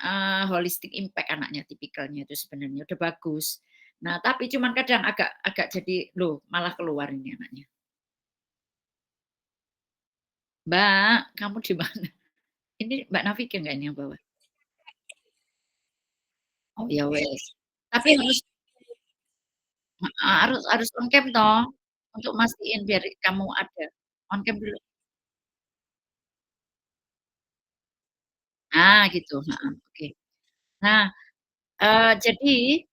holistic impact anaknya, tipikalnya itu sebenarnya udah bagus. Nah, tapi cuman kadang agak jadi malah keluar ini anaknya. Mbak, kamu di mana? Ini Mbak Nafika enggak ini yang bawa? Oh ya wes. Tapi harus on cam toh untuk mastiin biar kamu ada. On cam dulu. Gitu. Oke. Nah, jadi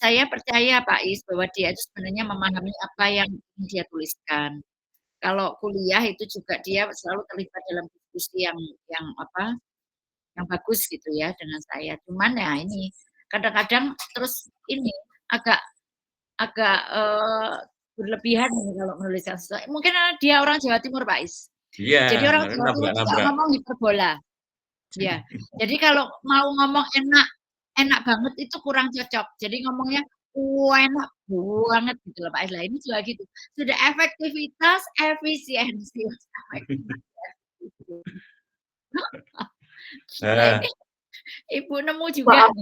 saya percaya Pak Is bahwa dia itu sebenarnya memahami apa yang dia tuliskan. Kalau kuliah itu juga dia selalu terlibat dalam diskusi yang bagus gitu ya dengan saya. Cuman ya ini kadang-kadang terus ini agak berlebihan kalau menuliskan sesuatu. Mungkin dia orang Jawa Timur Pak Is. Iya. Jadi orang Jawa Timur juga ngomong hiperbola. Ya. Jadi kalau mau ngomong enak banget itu kurang cocok. Jadi ngomongnya enak banget gitu loh Pak Is. Ini juga gitu. Sudah efektivitas, efisiensi. Ibu nemu juga.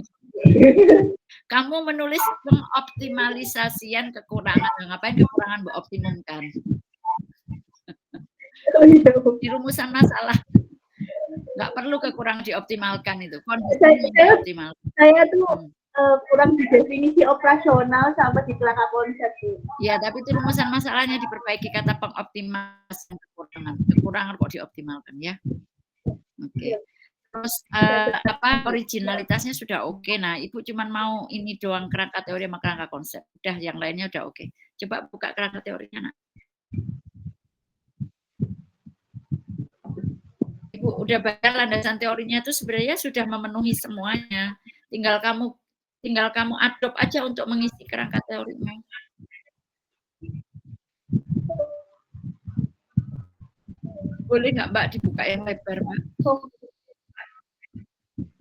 Kamu menulis pengoptimalisasian kekurangan. Ngapain kekurangan Mbak optimumkan? Di rumusan masalah. Nggak perlu kekurangan dioptimalkan itu. Saya tuh kurang di definisi operasional sama di kerangka konsep. Ya, tapi itu rumusan masalahnya diperbaiki kata pengoptimalisasian kekurangan. Kekurangan kok dioptimalkan ya. Oke. Terus originalitasnya sudah oke. Nah, Ibu cuman mau ini doang kerangka teori sama kerangka konsep. Udah yang lainnya udah oke. Coba buka kerangka teorinya, Nak. Ibu udah baca landasan teorinya itu sebenarnya sudah memenuhi semuanya. Tinggal kamu adopt aja untuk mengisi kerangka teorinya. Boleh nggak Mbak dibuka yang lebar, Mbak?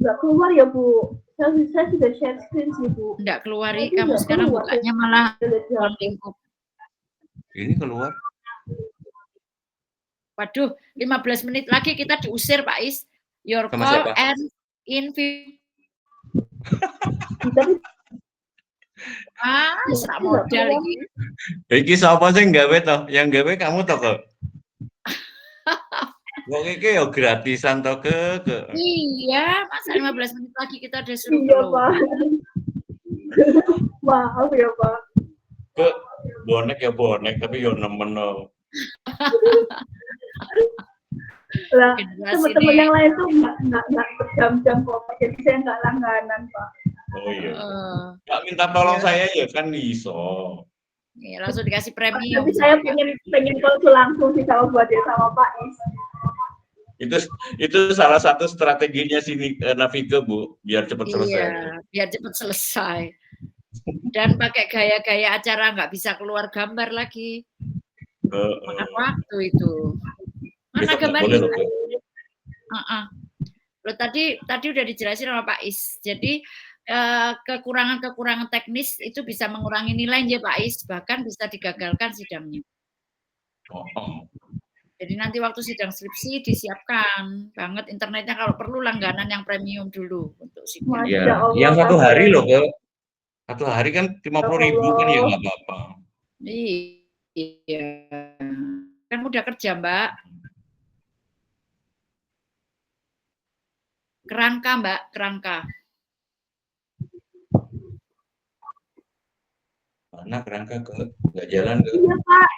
Nggak keluar ya Bu. Saya sudah share screen sih Bu. Nggak keluar, kamu sekarang bukanya malah lingkup. Ini keluar. Waduh, 15 menit lagi kita diusir Pak Is. Your call and invite. Serak modal ini. Iki sapa sing gawe toh? Yang gawe kamu toh kok. Wong iki ya gratisan toh ke. Iya, masa 15 menit lagi kita udah suruh keluar. Maaf ya Pak. Ke bonek ya bonek, tapi yo nemen no. Lah, Generasi teman-teman ini yang lain tuh nggak berjam-jam kok, jadi saya nggak langganan Pak. Oh iya. eh, Nggak minta tolong Iya. saya ya kan iso. ya, langsung dikasih premium. Tapi saya pengen konsul langsung sih sama buat sama Pak Is. Itu salah satu strateginya sini Navika Bu, biar cepat selesai. Iya, biar cepat selesai. Dan pakai gaya-gaya acara nggak bisa keluar gambar lagi. Makan waktu itu. Mana Besok nggak gambar boleh ini? loh. Loh, tadi udah dijelasin sama Pak Is. Jadi kekurangan-kekurangan teknis itu bisa mengurangi nilai ya Pak Is, bahkan bisa digagalkan sidangnya. Jadi nanti waktu sidang skripsi disiapkan banget internetnya, kalau perlu langganan yang premium dulu untuk sidang. Iya, yang satu hari loh ke. Satu hari kan 50.000 kan ya nggak apa-apa. Iya, kan udah kerja Mbak. Kerangka Mbak, kerangka. Mana kerangka ke nggak jalan ke? Iya Pak.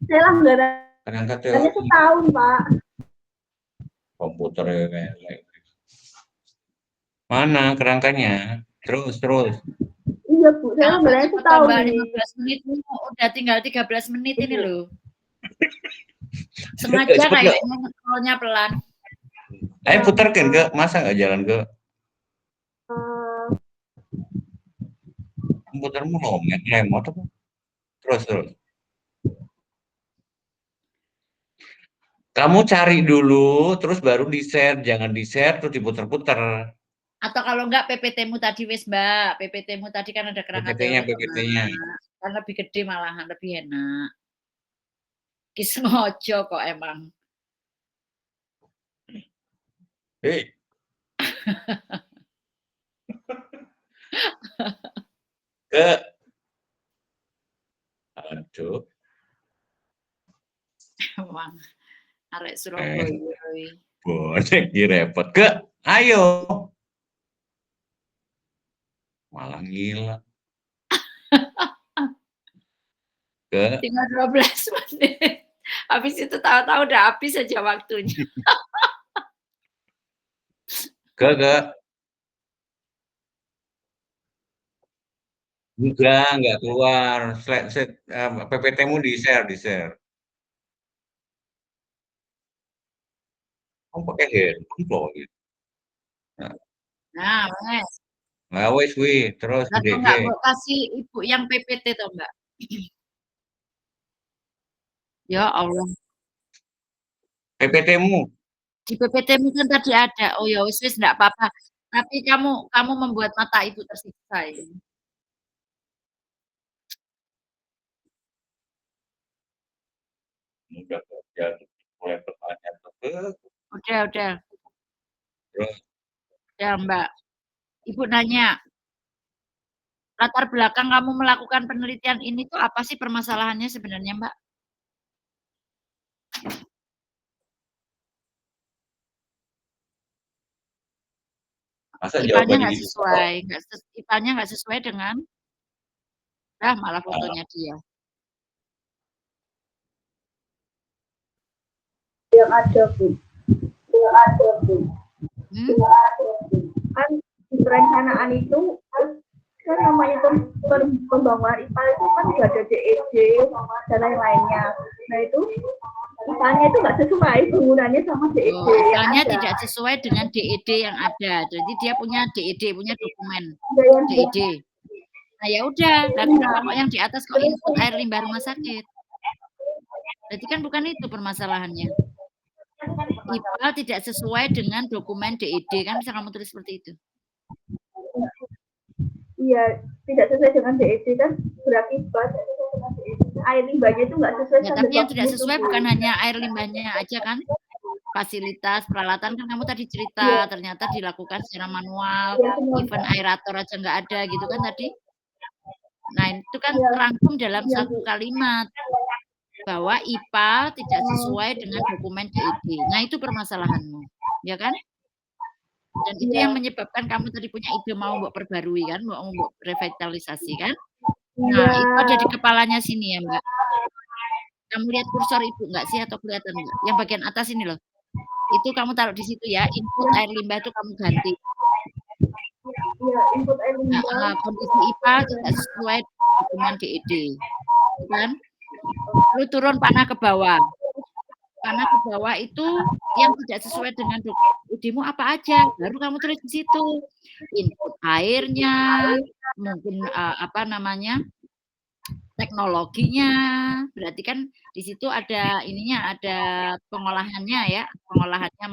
Saya langganan. Kerangka Hanya setahun Pak. Komputernya kayak. Mana kerangkanya? Terus. Iya Bu, saya langganan setahun. Tambah 15 menit, udah tinggal 13 menit ini loh. Sengaja kayaknya scrollnya pelan. Ayo putarkan ke, masa nggak jalan ke? Komputermu lemot apa? Terus. Kamu cari dulu, terus baru di-share, jangan di-share terus diputar-putar. Atau kalau enggak PPT-mu tadi wis Mbak, PPT-mu tadi kan ada kerangka PPT-nya. kan lebih gede malahan, lebih enak. Ki sengaja kok emang. Hei. Ke. Aduh. Emang arek Surabaya. Bonek repot ke. Ayo. Malah gila. Ke. Tinggal 12 menit. Habis itu tahu-tahu udah habis aja waktunya. Ke. Enggak keluar. PPT-mu di-share. Kamu pakai handphone kok gitu. Nah, Mas. Nah, wis terus Atau enggak mau kasih Ibu yang PPT toh, Mbak? Ya Allah. PPT-mu. Di PPT-mu kan tadi ada. Oh ya wis enggak apa-apa. Tapi kamu membuat mata Ibu tersiksa ini. Mulai pertanyaan terus. Udah. Ya, Mbak. Ibu nanya, latar belakang kamu melakukan penelitian ini tuh apa sih permasalahannya sebenarnya, Mbak? IPA-nya nggak sesuai, IPA-nya nggak sesuai dengan, malah fotonya dia. Yang ada Bu. Kan di perencanaan itu kan namanya pembangunan IPA itu kan juga ada DED dan lain-lainnya. Nah itu IPA-nya itu nggak sesuai penggunanya sama DED. IPA-nya tidak sesuai dengan DED yang ada. Jadi dia punya DED, punya dokumen DED. Nah ya udah, kenapa kok yang di atas kok input air limbah rumah sakit? Jadi kan bukan itu permasalahannya. IPA tidak sesuai dengan dokumen DED, kan bisa kamu tulis seperti itu. Iya, tidak sesuai dengan DED kan berakibat air limbahnya itu nggak sesuai. Ya, tapi yang tidak sesuai bukan hanya air limbahnya aja kan, fasilitas peralatan kan kamu tadi cerita ternyata dilakukan secara manual, even aerator aja nggak ada gitu kan tadi. Nah itu kan terangkum dalam satu kalimat bahwa IPA tidak sesuai dengan dokumen DED. Nah itu permasalahanmu, ya kan? Dan itu Iya. yang menyebabkan kamu tadi punya ide mau mbok perbarui kan, mau mbok revitalisasi kan? Iya. Nah, itu ada di kepalanya sini ya, Mbak. Kamu lihat kursor Ibu nggak sih atau kelihatan nggak? Yang bagian atas ini loh. Itu kamu taruh di situ ya, input air limbah itu kamu ganti. Iya, input air limbah. Heeh, kondisi IPA tidak sesuai dengan DED. Kan? Lalu turun panah ke bawah. Panah ke bawah itu yang tidak sesuai dengan DED-mu apa aja, baru kamu tulis di situ. Input airnya, mungkin apa namanya? Teknologinya, berarti kan di situ ada ininya, ada pengolahannya ya, pengolahannya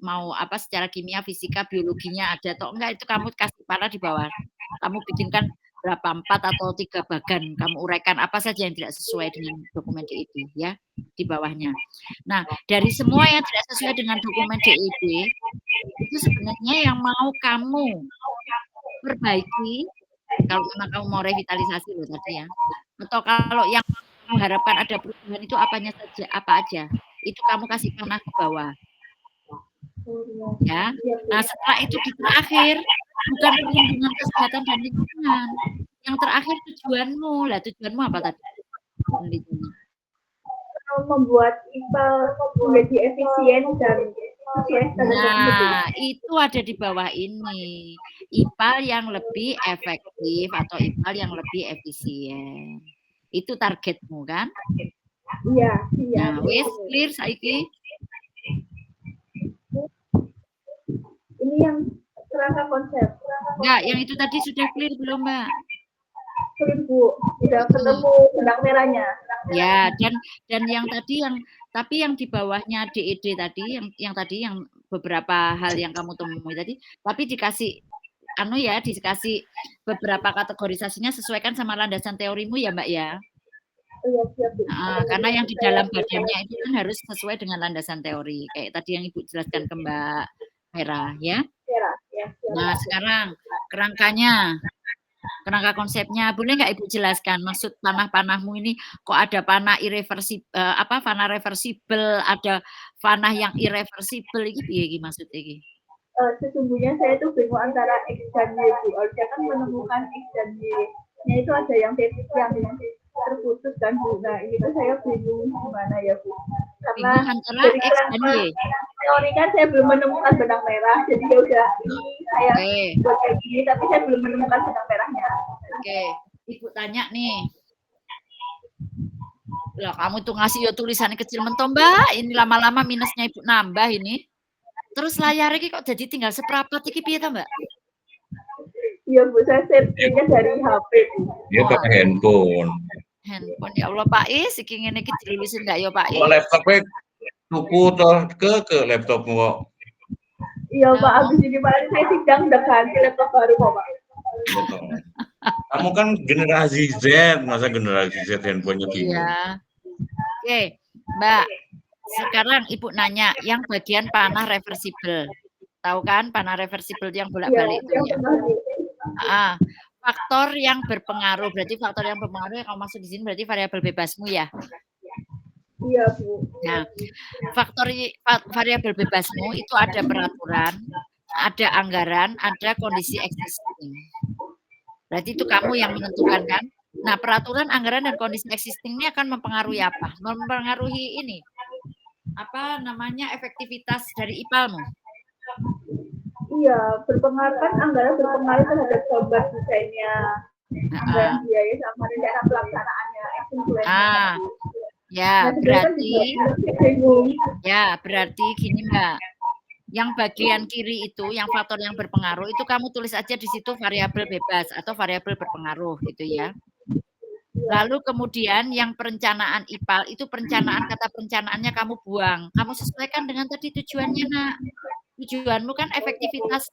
mau apa secara kimia, fisika, biologinya ada atau enggak itu kamu kasih panah di bawah. Kamu bikinkan berapa 4 atau 3 bagan, kamu uraikan apa saja yang tidak sesuai dengan dokumen DED ya di bawahnya. Nah, dari semua yang tidak sesuai dengan dokumen DED itu sebenarnya yang mau kamu perbaiki kalau memang kamu mau revitalisasi loh tadi ya. Atau kalau yang mengharapkan ada perubahan itu apanya saja, apa aja. Itu kamu kasih panah ke bawah. Ya. Nah, setelah itu di terakhir bukan perlindungan kesehatan dan lingkungan. Yang terakhir tujuanmu. Lah tujuanmu apa tadi? Penelitiannya. Membuat IPA menjadi efisien dan nah, itu ada di bawah ini. IPAL yang lebih efektif atau IPAL yang lebih efisien. Itu targetmu kan? Iya, iya. Nah, wis clear saiki? Ini yang kerangka konsep. Enggak, yang itu tadi sudah clear belum, Mbak? Clear, Bu. Sudah ketemu benang merahnya. Ya, dan yang tadi tapi yang di bawahnya DED tadi yang tadi yang beberapa hal yang kamu temui tadi, tapi dikasih dikasih beberapa kategorisasinya sesuaikan sama landasan teorimu ya, Mbak ya. Iya, siap, Bu. Karena yang di dalam badannya itu kan harus sesuai dengan landasan teori. Kayak tadi yang Ibu jelaskan ke Mbak Hera ya. Nah, sekarang kerangkanya. Kerangka konsepnya, boleh nggak Ibu jelaskan maksud panah-panahmu ini kok ada panah irreversible, panah reversible, ada panah yang irreversible, ini piye iki maksud iki? Sesungguhnya saya itu bingung antara X dan Y, Bu. Saya kan menemukan X dan Y-nya itu ada yang terputus kan, Bu. Nah, ini kan saya bingung gimana ya, Bu. Karena antara X dan Y. Teori kan saya belum menemukan benang merah, jadi ya udah ini saya buat kayak gini, tapi saya belum menemukan benang merahnya. Oke, Ibu tanya nih. Lah kamu tuh ngasih ya tulisannya kecil mentok, Mbak. Ini lama-lama minusnya Ibu nambah ini. Terus layarnya kok jadi tinggal seprapat iki piye ta, Mbak? Iya, Bu, saya save-nya dari HP. Dia pakai handphone. Handphone ya Allah, Pak Is, iki ngene iki dilulusin enggak ya, Pak Is? Laptopnya tuku toh ke laptopmu kok. Iya, Pak, habis ini Pak, saya sidang udah ganti laptop baru kok, Pak. Kamu kan generasi Z, masa generasi Z handphonenya gini? Iya. Oke, Mbak. Sekarang Ibu nanya yang bagian panah reversible. Tahu kan panah reversible yang bolak-balik itu ya? Faktor yang berpengaruh, berarti faktor yang berpengaruh yang kamu maksud di sini berarti variabel bebasmu ya? Iya, Bu. Nah, variabel bebasmu itu ada peraturan, ada anggaran, ada kondisi existing. Berarti itu kamu yang menentukan kan? Nah, peraturan, anggaran, dan kondisi existing ini akan mempengaruhi apa? Mempengaruhi ini. Apa namanya efektivitas dari IPAL-mu? Iya, berpengaruh kan anggaran berpengaruh terhadap gambar desainnya, anggaran biaya sama rencana pelaksanaannya, ya berarti gini Mbak, yang bagian kiri itu, yang faktor yang berpengaruh itu kamu tulis aja di situ variabel bebas atau variabel berpengaruh gitu ya. Lalu kemudian yang perencanaan IPAL itu perencanaan, kata perencanaannya kamu buang. Kamu sesuaikan dengan tadi tujuannya, Nak. Tujuanmu kan efektivitas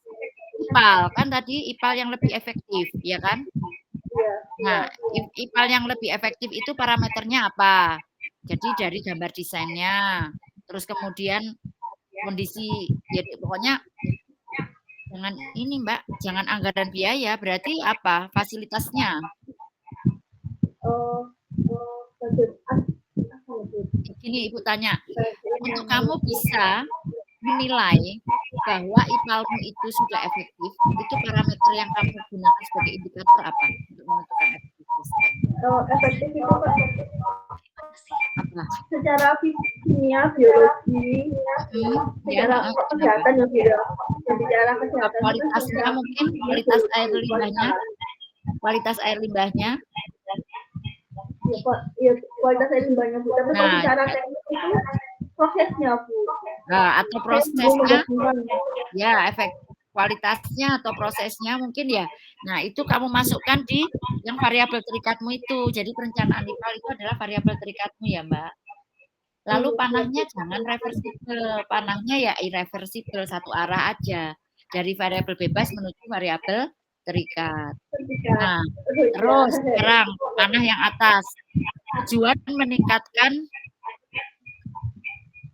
IPAL, kan tadi IPAL yang lebih efektif, ya kan? Nah, IPAL yang lebih efektif itu parameternya apa? Jadi dari gambar desainnya, terus kemudian kondisi, ya pokoknya jangan ini Mbak, jangan anggaran biaya, berarti apa? Fasilitasnya. Gini Ibu tanya, untuk kamu bisa menilai bahwa IPALmu itu sudah efektif, itu parameter yang kamu gunakan sebagai indikator apa untuk menentukan efektivitas? Efektif itu kan Apa? secara kimia, biologi, secara kesehatan yang beda. Secara kesehatan Kualitasnya mungkin kualitas air limbahnya, ya, kualitas air limbahnya Bu. Tapi kalau secara teknis itu prosesnya Bu. Nah, atau prosesnya, ya efek kualitasnya atau prosesnya mungkin ya. Nah, itu kamu masukkan di yang variabel terikatmu itu. Jadi perencanaan IPAL itu adalah variabel terikatmu ya, Mbak. Lalu panahnya jangan reversibel, panahnya ya irreversibel, satu arah aja. Dari variabel bebas menuju variabel terikat. Nah, terus sekarang panah yang atas. Tujuan meningkatkan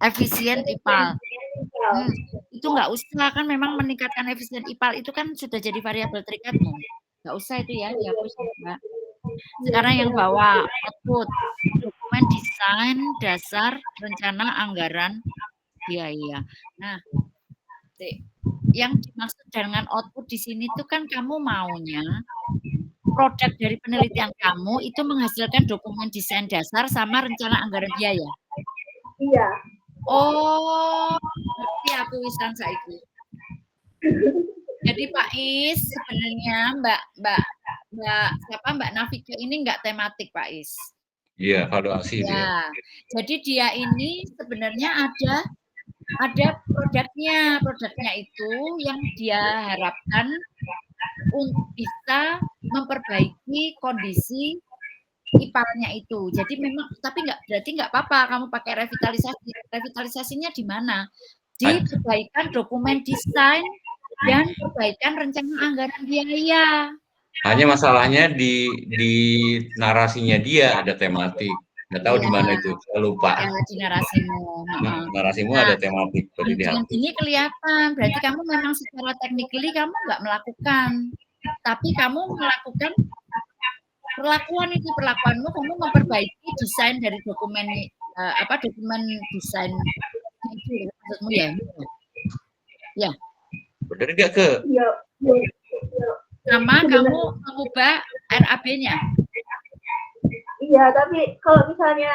efisien IPAL. Itu nggak usah, kan memang meningkatkan efisien IPAL itu kan sudah jadi variabel terikatmu. Nggak usah itu ya, dihapus Mbak. Sekarang yang bawah, output. Dokumen desain dasar rencana anggaran biaya. Nah, yang dimaksud dengan output di sini tuh kan kamu maunya produk dari penelitian kamu itu menghasilkan dokumen desain dasar sama rencana anggaran biaya. Iya. Oh, berarti aku wisan saiki. Jadi Pak Is, sebenarnya Mbak Nafika ini nggak tematik Pak Is. Iya, valuasi ya. dia. Jadi dia ini sebenarnya ada produknya itu yang dia harapkan untuk bisa memperbaiki kondisi IPAL-nya itu. Jadi memang, tapi nggak apa-apa kamu pakai revitalisasi. Revitalisasinya di mana? Di perbaikan dokumen desain dan perbaikan rencana anggaran biaya. Hanya masalahnya di narasinya dia ada tematik. Nggak tahu di mana itu, saya lupa. Ya, di narasimu. Narasimu ada tematik. Dengan ini kelihatan, berarti kamu memang secara technically kamu nggak melakukan, tapi kamu melakukan perlakuanmu, kamu memperbaiki desain dari dokumen dokumen desain itu maksudmu ya? Ya. Benar nggak ke? Iya. Sama kamu mengubah RAB-nya. Iya, tapi kalau misalnya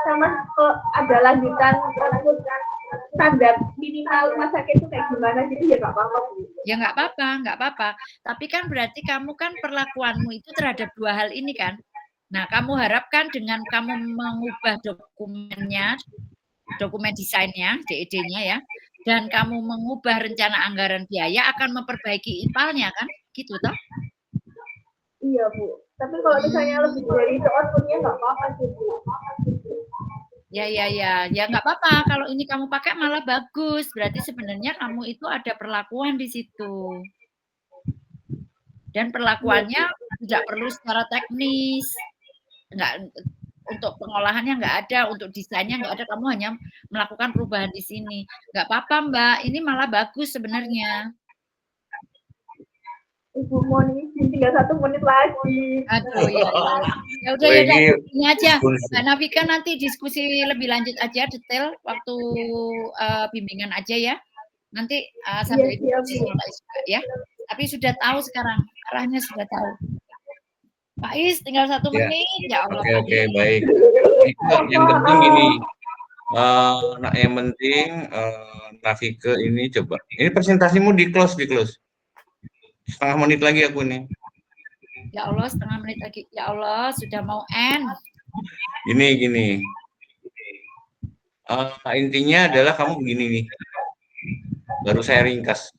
sama ada lanjutan standar minimal rumah sakit itu kayak gimana, jadi ya nggak apa-apa. Ya nggak apa-apa. Tapi kan berarti kamu kan perlakuanmu itu terhadap dua hal ini kan. Nah, kamu harapkan dengan kamu mengubah dokumen desainnya, DED-nya ya, dan kamu mengubah rencana anggaran biaya akan memperbaiki IPAL-nya kan, gitu toh? Iya Bu. Tapi kalau misalnya lebih dari itu outputnya nggak apa-apa sih Bu. Ya nggak apa-apa. Kalau ini kamu pakai malah bagus. Berarti sebenarnya kamu itu ada perlakuan di situ. Dan perlakuannya tidak perlu secara teknis. Nggak, untuk pengolahannya nggak ada, untuk desainnya nggak ada. Kamu hanya melakukan perubahan di sini. Nggak apa-apa Mbak. Ini malah bagus sebenarnya. Ibu Moni, tinggal 1 menit lagi. Aduh ya. Ya udah ini aja. Mbak Nafika nanti diskusi lebih lanjut aja detail waktu bimbingan aja ya. Nanti sambil diskusi sama Pak Is juga ya. Tapi sudah tahu sekarang, arahnya sudah tahu. Pak Is tinggal 1 menit ya Allah. Oke, baik. Yang penting ini yang penting Nafika ini coba. Ini presentasimu di close. Setengah menit lagi aku nih. Ya Allah, setengah menit lagi. Ya Allah, sudah mau end. Gini. Intinya adalah kamu begini nih. Baru saya ringkas.